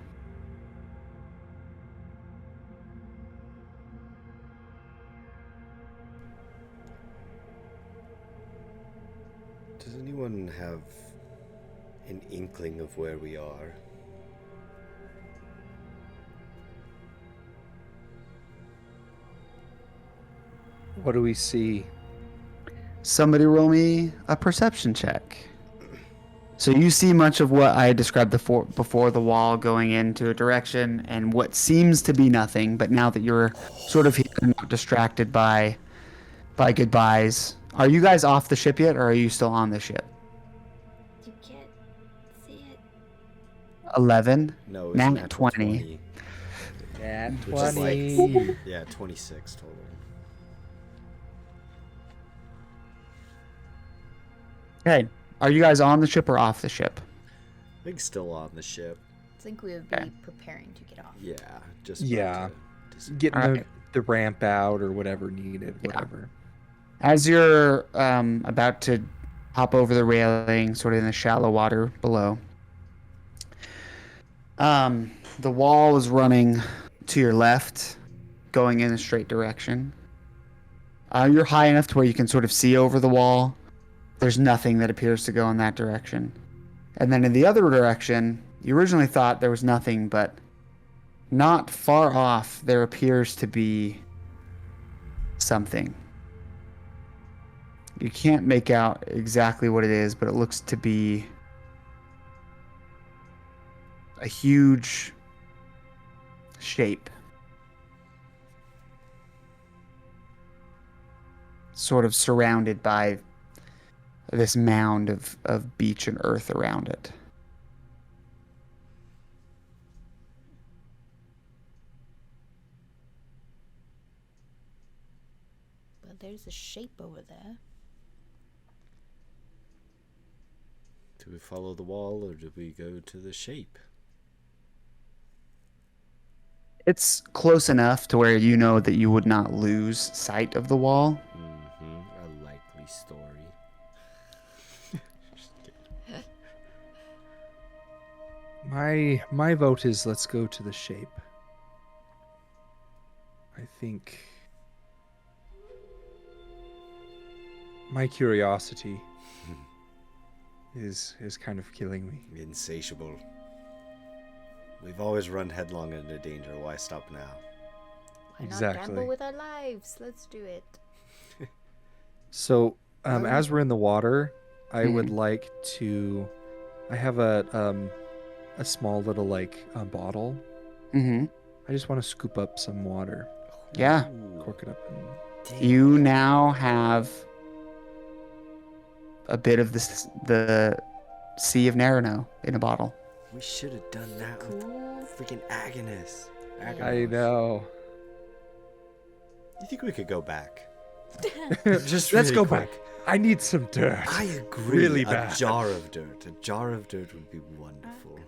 Does anyone have an inkling of where we are? What do we see? Somebody roll me a perception check. So you see much of what I described before the wall going into a direction and what seems to be nothing, but now that you're sort of here and not distracted by goodbyes. Are you guys off the ship yet, or are you still on the ship? You can't see it. 11? No, it's Nat natural 20. At Which is 20. Yeah, 26 total. Okay. Are you guys on the ship or off the ship? I think still on the ship. I think we would be Okay. preparing to get off. Yeah, just Yeah. about to Getting Alright. the ramp out or whatever needed, whatever. As you're about to hop over the railing, sort of in the shallow water below, The wall is running to your left, going in a straight direction. You're high enough to where you can sort of see over the wall. There's nothing that appears to go in that direction. And then in the other direction, you originally thought there was nothing, but not far off, there appears to be something. You can't make out exactly what it is, but it looks to be a huge shape. Sort of surrounded by this mound of beach and earth around it. Well, there's a shape over there. Do we follow the wall or do we go to the shape? It's close enough to where you know that you would not lose sight of the wall. A likely story. My vote is let's go to the shape. I think my curiosity is kind of killing me. Insatiable. We've always run headlong into danger. Why stop now? Why not Exactly. gamble with our lives? Let's do it. So, as we're in the water, I would like to. I have a small little bottle. Mm-hmm. I just want to scoop up some water, Yeah. cork it up, and You now have a bit of the Sea of Narano in a bottle. We should have done that with freaking Agnes. I know. You think we could go back? Let's really go quick. back. I need some dirt. I agree. Really a bad. jar of dirt. A jar of dirt would be wonderful.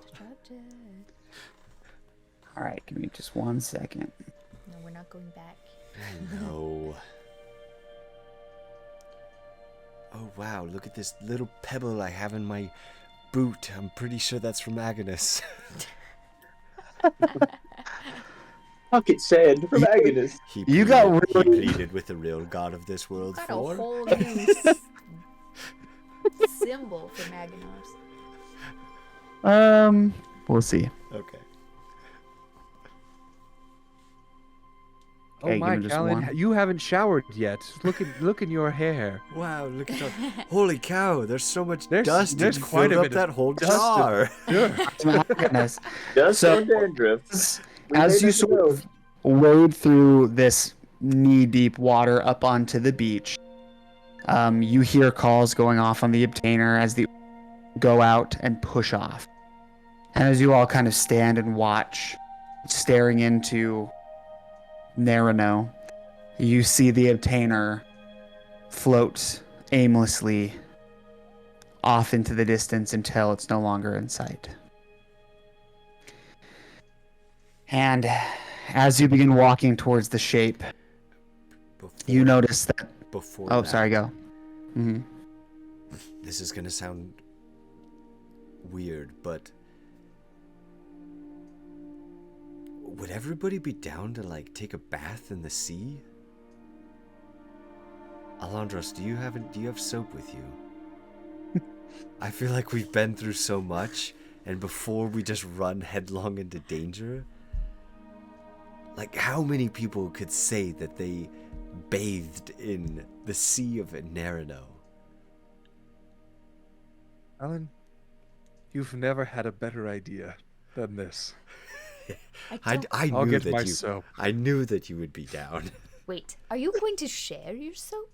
All right, give me just 1 second. No, we're not going back. I know. Oh wow, look at this little pebble I have in my boot. I'm pretty sure that's from Agnes. Pocket sand from Agnes. You got He really- pleaded with the real god of this world Got a for. whole new symbol for Maganos. We'll see. Okay. Oh Okay, my, give me just Callan, one. you haven't showered yet. Look in your hair. Wow, look at that. Holy cow, there's so much There's- dust. there's Did you quite fill a up bit of that whole dust jar? My goodness. Dust So- and dandruff. As you sort of wade through this knee-deep water up onto the beach, you hear calls going off on the obtainer as they go out and push off. And as you all kind of stand and watch, staring into Narano, you see the obtainer float aimlessly off into the distance until it's no longer in sight. And as you begin walking towards the shape, you notice that... Before Oh, that, sorry, go. Mm-hmm. This is gonna sound weird, but would everybody be down to take a bath in the sea? Alandros, do you have soap with you? I feel like we've been through so much, and before we just run headlong into danger, how many people could say that they bathed in the Sea of Narano? Alan, you've never had a better idea than this. I I'll knew get that my you. soap. I knew that you would be down. Wait, are you going to share your soap?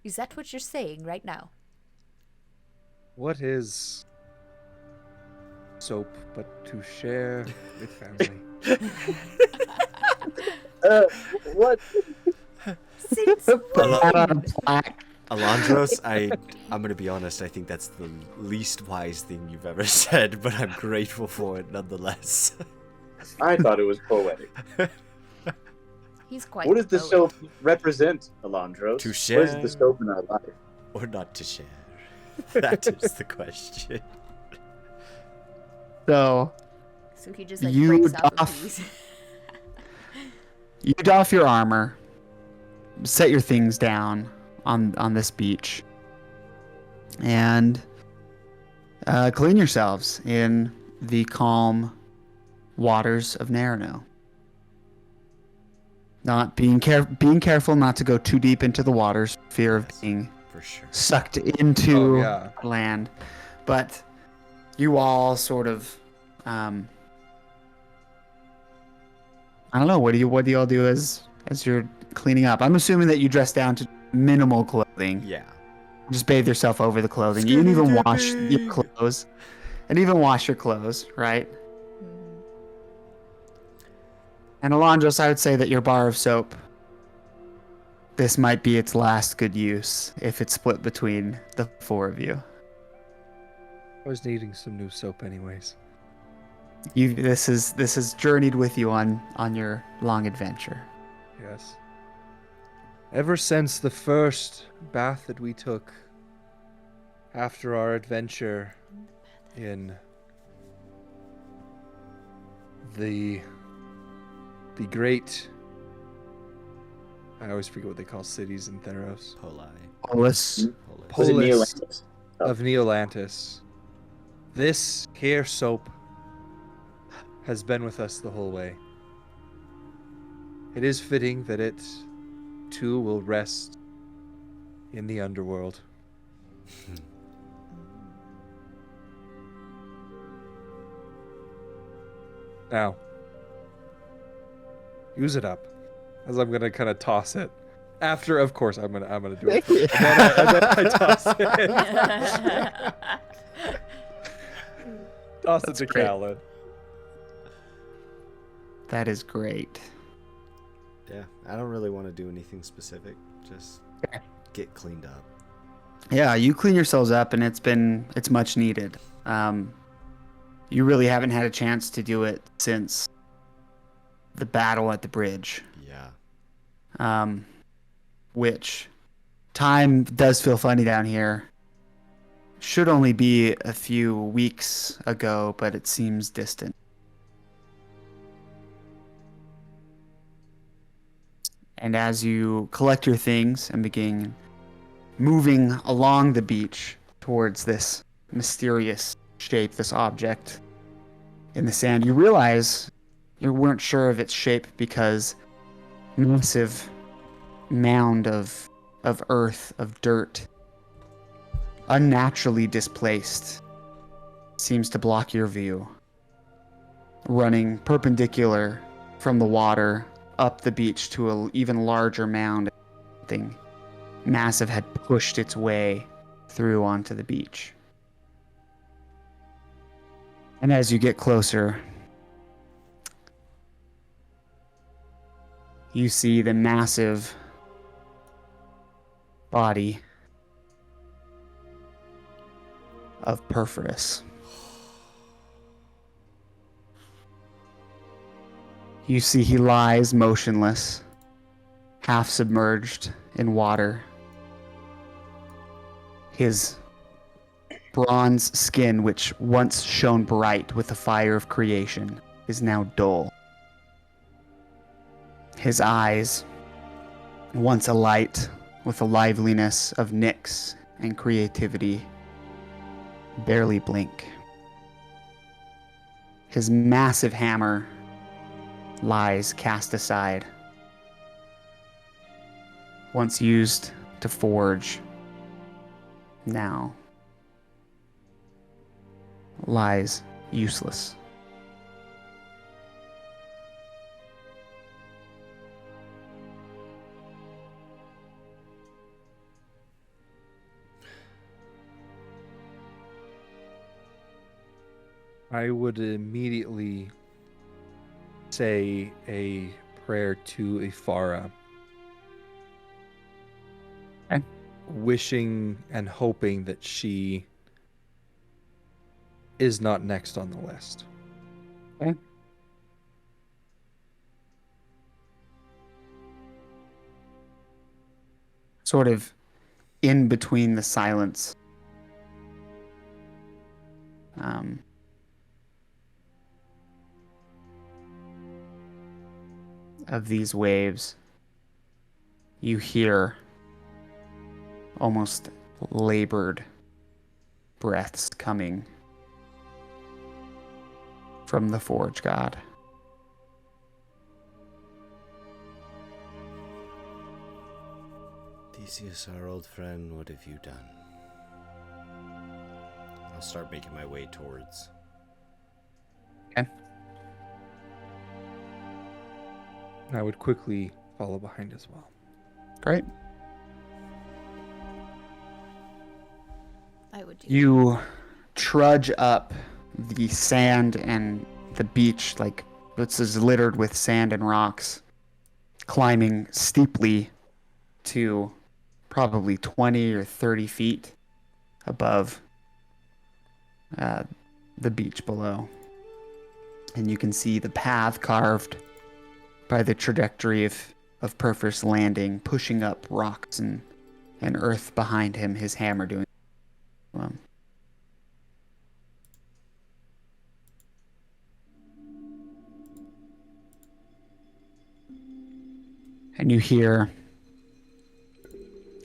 Is that what you're saying right now? What is soap but to share with family? What? Since That on a when? plaque. Alondros, I'm gonna be honest, I think that's the least wise thing you've ever said, but I'm grateful for it nonetheless. I thought it was poetic. He's quite What does the poet. soap represent, Alandros? To What share. is the soap in our life? Or not to share? That is the question. So So he just like You breaks off a doff- piece. you doff your armor, set your things down on this beach, and clean yourselves in the calm waters of Narano. Not being careful not to go too deep into the waters, fear of Yes, being for sure. sucked into Oh, yeah. land. But you all sort of, I don't know. What do you all do as you're cleaning up? I'm assuming that you dress down to minimal clothing. Yeah. Just bathe yourself over the clothing. You can even wash your clothes, right? Mhm. And Alandros, I would say that your bar of soap, this might be its last good use if it's split between the four of you. I was needing some new soap anyways. This has journeyed with you on your long adventure. Yes. Ever since the first bath that we took after our adventure in the great, I always forget what they call cities in Theros, Poli. Polis. Polis. Was it Polis. Neolantis? of Neolantis. This hair soap has been with us the whole way. It is fitting that it too will rest in the underworld. Now, use it up, as I'm gonna kind of toss it. After, of course, I'm gonna do it. And then I toss it. Toss it to great. Callan. That is great. Yeah, I don't really want to do anything specific. Just Okay. get cleaned up. Yeah, you clean yourselves up, and it's much needed. You really haven't had a chance to do it since the battle at the bridge. Yeah. Which time does feel funny down here. Should only be a few weeks ago, but it seems distant. And as you collect your things and begin moving along the beach towards this mysterious shape, this object in the sand, you realize you weren't sure of its shape because massive mound of earth, of dirt, unnaturally displaced, seems to block your view, running perpendicular from the water up the beach to an even larger mound. Something massive had pushed its way through onto the beach. And as you get closer, you see the massive body of Perforus. You see he lies motionless, half submerged in water. His bronze skin, which once shone bright with the fire of creation, is now dull. His eyes, once alight with the liveliness of Nyx and creativity, barely blink. His massive hammer lies cast aside, once used to forge, now lies useless. I would immediately say a prayer to Ifara. Okay. Wishing and hoping that she is not next on the list. Okay. Sort of in between the silence. of these waves, you hear almost labored breaths coming from the Forge God. Theseus, our old friend, what have you done? I'll start making my way towards. Okay. I would quickly follow behind as well. Great. I would do. You trudge up the sand and the beach, like this is littered with sand and rocks, climbing steeply to probably 20 or 30 feet above the beach below. And you can see the path carved by the trajectory of Purpose landing, pushing up rocks and earth behind him, his hammer doing. And you hear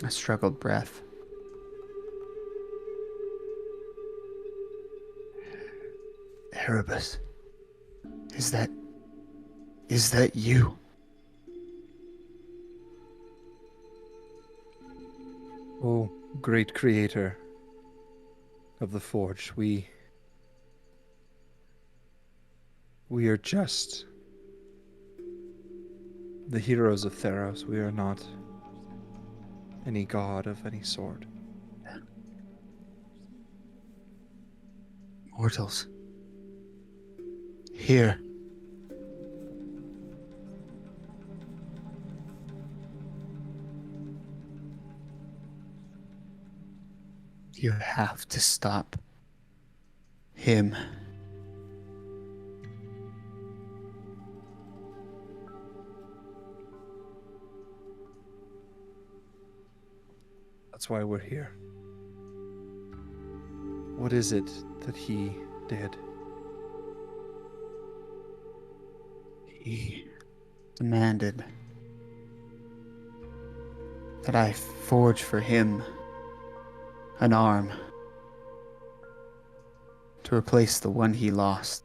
a struggled breath. Erebus, is that you? Oh, great creator of the Forge, we are just the heroes of Theros. We are not any god of any sort. Mortals. Here. You have to stop him. That's why we're here. What is it that he did? He demanded that I forge for him an arm to replace the one he lost.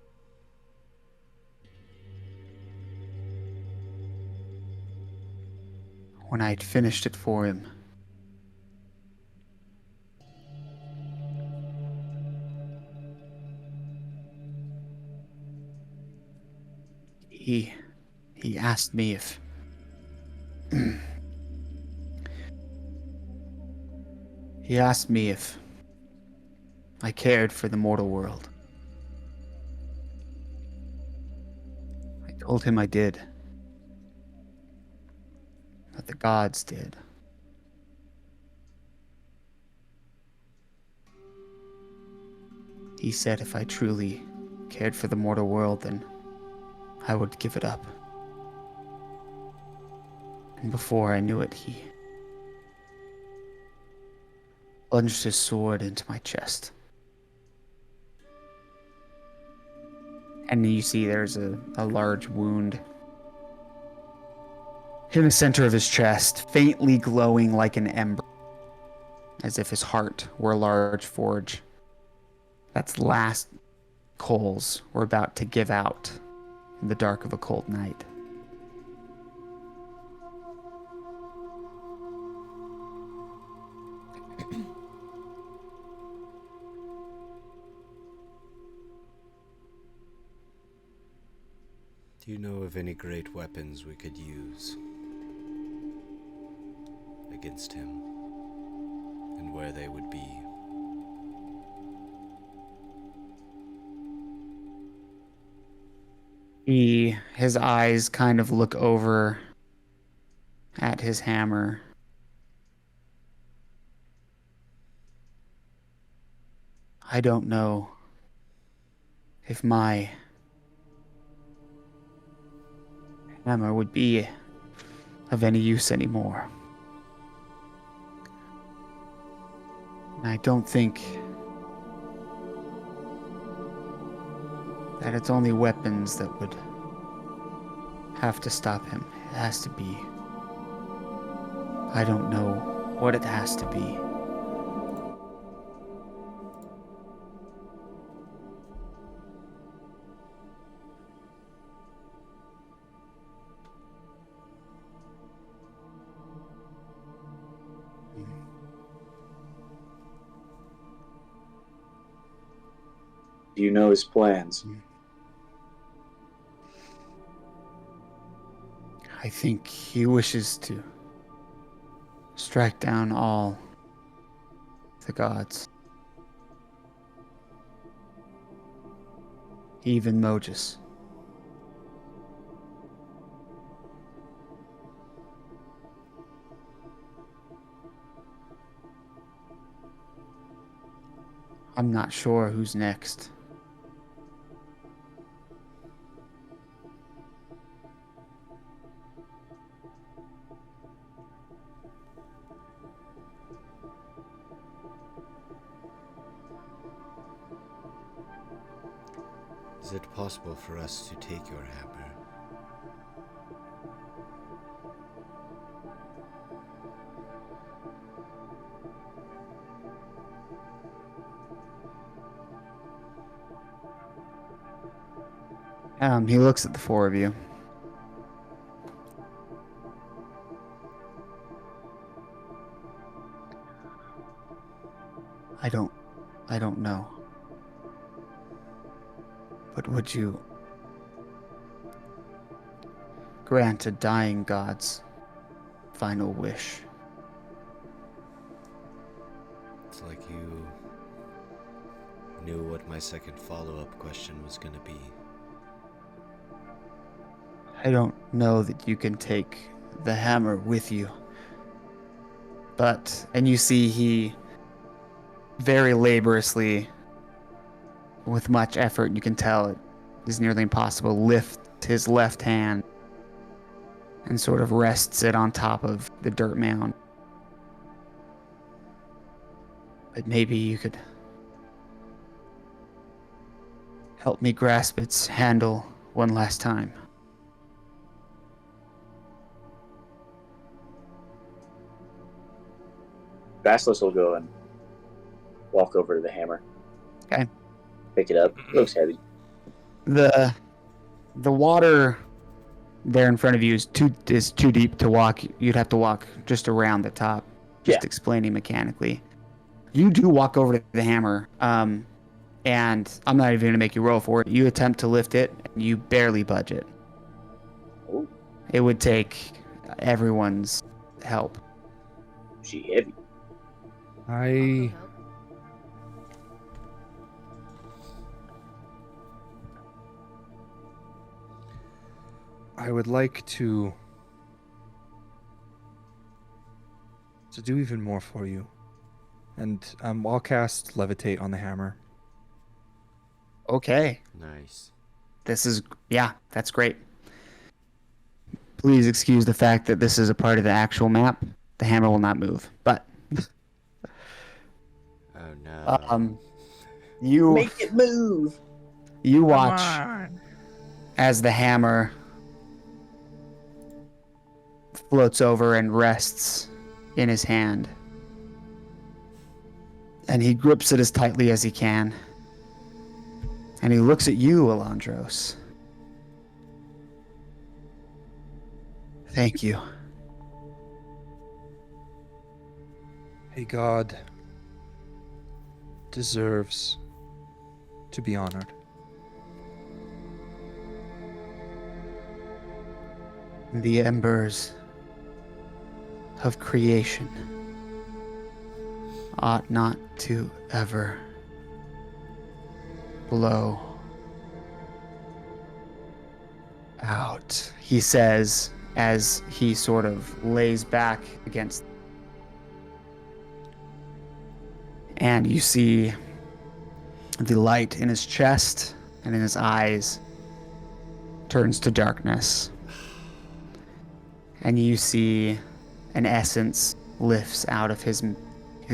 When I'd finished it for him, he asked me if he asked me if I cared for the mortal world. I told him I did. That the gods did. He said if I truly cared for the mortal world, then I would give it up. And before I knew it, he plunged his sword into my chest. And you see there's a large wound in the center of his chest, faintly glowing like an ember, as if his heart were a large forge. That's last coals were about to give out in the dark of a cold night. Do you know of any great weapons we could use against him, and where they would be? His eyes kind of look over at his hammer. I don't know if my hammer would be of any use anymore. And I don't think that it's only weapons that would have to stop him. It has to be. I don't know what it has to be. Do you know his plans? I think he wishes to strike down all the gods. Even Mojus. I'm not sure who's next. Is it possible for us to take your hammer? He looks at the four of you. I don't know. But would you grant a dying god's final wish? It's like you knew what my second follow-up question was going to be. I don't know that you can take the hammer with you. But, and you see he very laboriously, with much effort, you can tell it is nearly impossible, lift his left hand and sort of rests it on top of the dirt mound. But maybe you could help me grasp its handle one last time. Vasilis will go and walk over to the hammer. Okay. Pick it up. It looks heavy. The water there in front of you is too deep to walk. You'd have to walk just around the top. Just explaining mechanically. You do walk over to the hammer, and I'm not even going to make you roll for it. You attempt to lift it, and you barely budge it. Oh. It would take everyone's help. She heavy. I would like to do even more for you. And I'll cast Levitate on the hammer. Okay. Nice. That's great. Please excuse the fact that this is a part of the actual map. The hammer will not move. But Oh no. You Make it move. You watch as the hammer floats over and rests in his hand. And he grips it as tightly as he can. And he looks at you, Alandros. Thank you. A god deserves to be honored. The embers of creation ought not to ever blow out, he says as he sort of lays back against. And you see the light in his chest and in his eyes turns to darkness. And you see an essence lifts out of his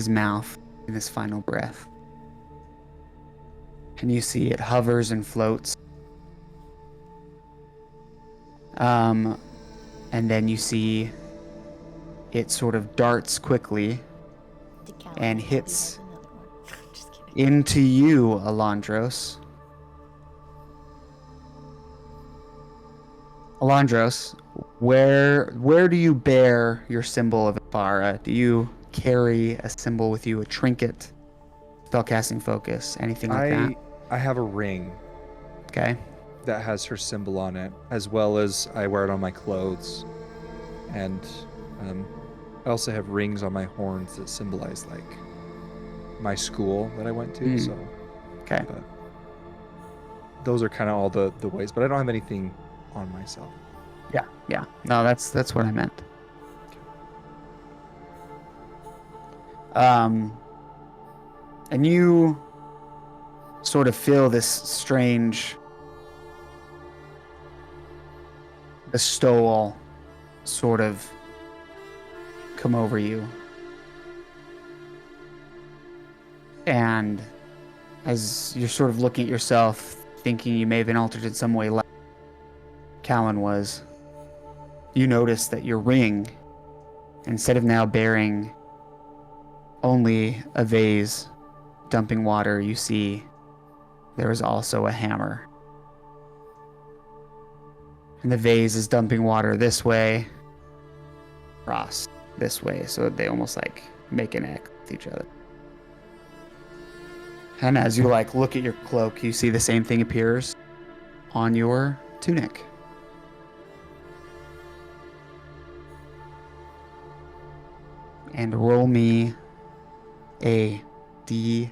mouth in his final breath. And you see it hovers and floats And then you see it sort of darts quickly and hits Just kidding. into you, Alandros. Alandros, where do you bear your symbol of Ibarra? Do you carry a symbol with you, a trinket, spellcasting focus, anything like that? I have a ring Okay. that has her symbol on it, as well as I wear it on my clothes, and I also have rings on my horns that symbolize like my school that I went to. So, Okay. but those are kind of all the ways. But I don't have anything on myself. Yeah. No, that's what I meant. And you sort of feel this strange bestowal sort of come over you. And as you're sort of looking at yourself, thinking you may have been altered in some way like Callan was, you notice that your ring, instead of now bearing only a vase dumping water, you see there is also a hammer. And the vase is dumping water this way, across this way, so they almost like make an X with each other. And as you like look at your cloak, you see the same thing appears on your tunic. And roll me a D8.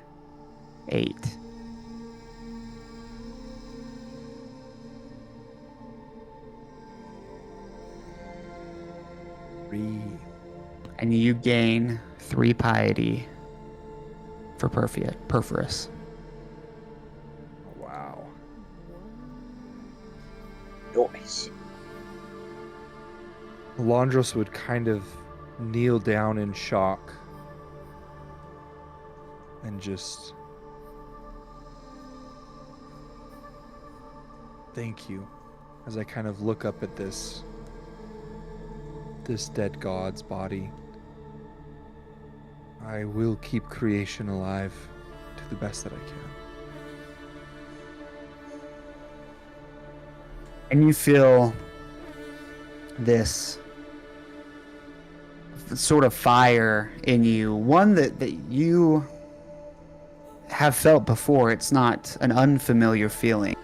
3. And you gain 3 piety for Perforus. Wow. Nice. Alandros would kind of kneel down in shock and just thank you as I kind of look up at this dead god's body. I will keep creation alive to the best that I can. And you feel this sort of fire in you, one that you have felt before. It's not an unfamiliar feeling.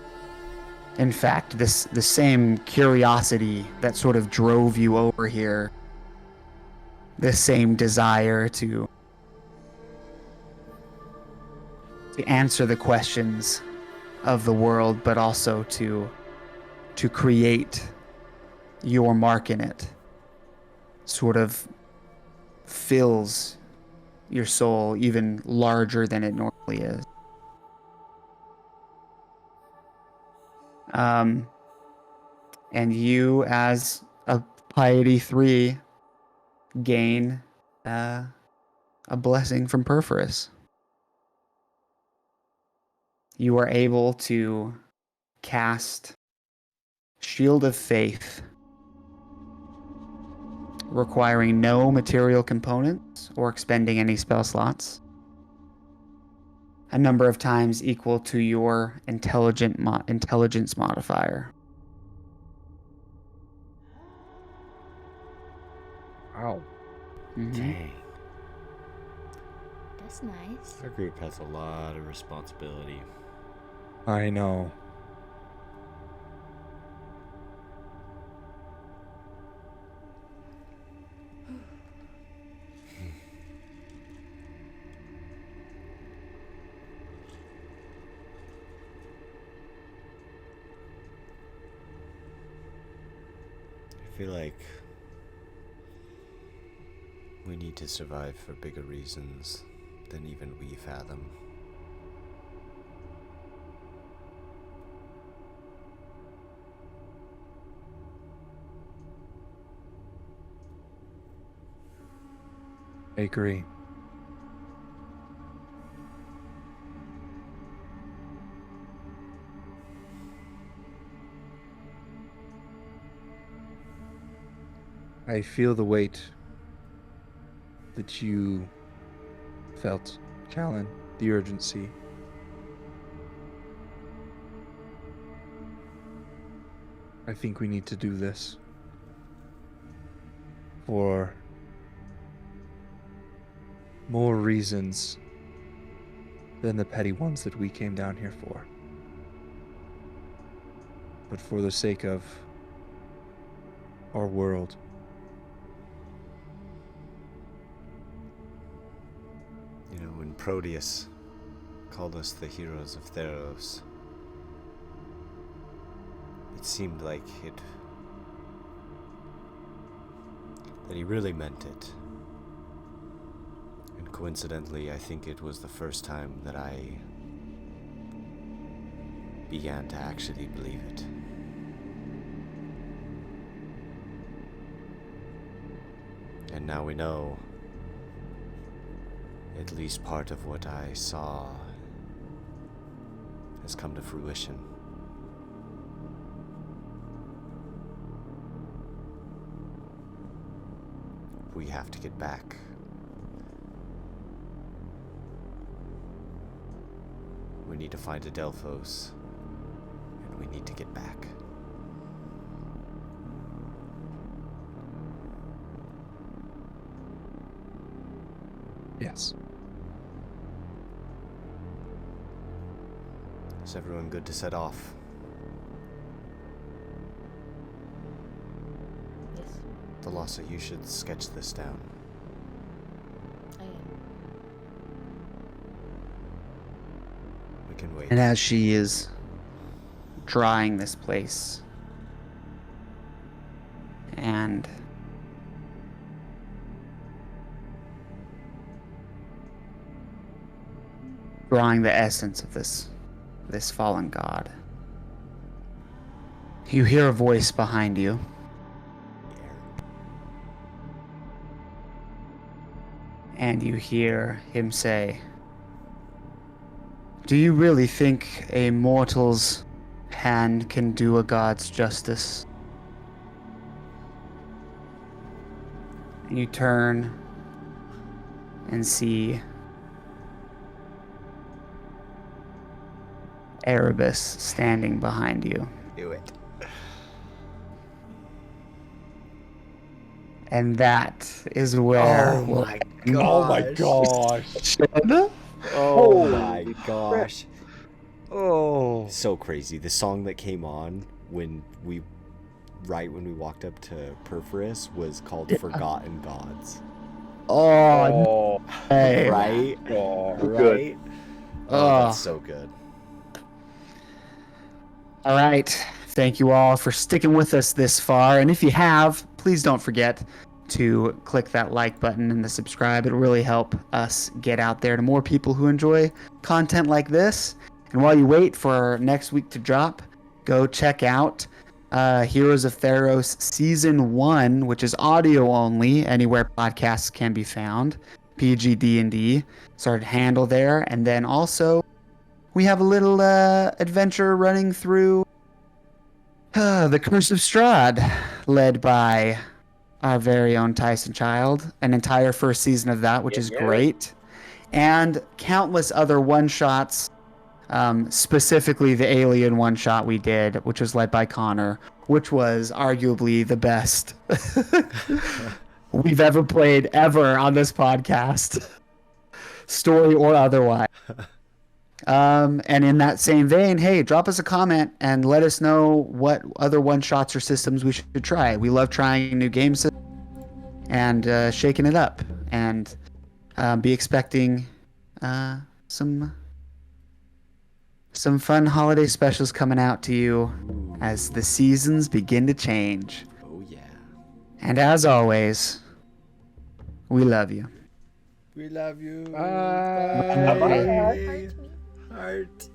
In fact, the same curiosity that sort of drove you over here, the same desire to answer the questions of the world, but also to create your mark in it, sort of fills your soul even larger than it normally is. And you, as a piety 3, gain a blessing from Perforus. You are able to cast Shield of Faith, requiring no material components or expending any spell slots, a number of times equal to your intelligence modifier. Wow. Dang. That's nice. Our group has a lot of responsibility. I know. I feel like we need to survive for bigger reasons than even we fathom. I agree. I feel the weight that you felt, Callan, the urgency. I think we need to do this for more reasons than the petty ones that we came down here for. But for the sake of our world. You know, when Proteus called us the Heroes of Theros, it seemed like that he really meant it. And coincidentally, I think it was the first time that I began to actually believe it. And now we know at least part of what I saw has come to fruition. We have to get back. We need to find Adelphos, and we need to get back. Yes. Is everyone good to set off? Yes, Thalassa, you should sketch this down. I am. We can wait. And as she is drawing this place and drawing the essence of this fallen god, you hear a voice behind you. And you hear him say, "Do you really think a mortal's hand can do a god's justice?" And you turn and see Erebus standing behind you. Do it. And that is where Oh my gosh. Oh my gosh. Oh my gosh. Oh. So crazy. The song that came on when we walked up to Perforus was called Forgotten Gods. Oh, hey. Right? Right? Oh, that's so good. All right. Thank you all for sticking with us this far. And if you have, please don't forget to click that like button and the subscribe. It'll really help us get out there to more people who enjoy content like this. And while you wait for next week to drop, go check out Heroes of Theros Season 1, which is audio only, anywhere podcasts can be found. PG-DND. Started handle there. And then also, we have a little adventure running through The Curse of Strahd, led by our very own Tyson Child. An entire first season of that, which is great. And countless other one-shots, specifically the Alien one-shot we did, which was led by Connor, which was arguably the best we've ever played ever on this podcast, story or otherwise. And in that same vein, hey, drop us a comment and let us know what other one-shots or systems we should try. We love trying new games and shaking it up. And be expecting some fun holiday specials coming out to you as the seasons begin to change. Oh, yeah. And as always, we love you. We love you. Bye. Bye. Heart me. Heart.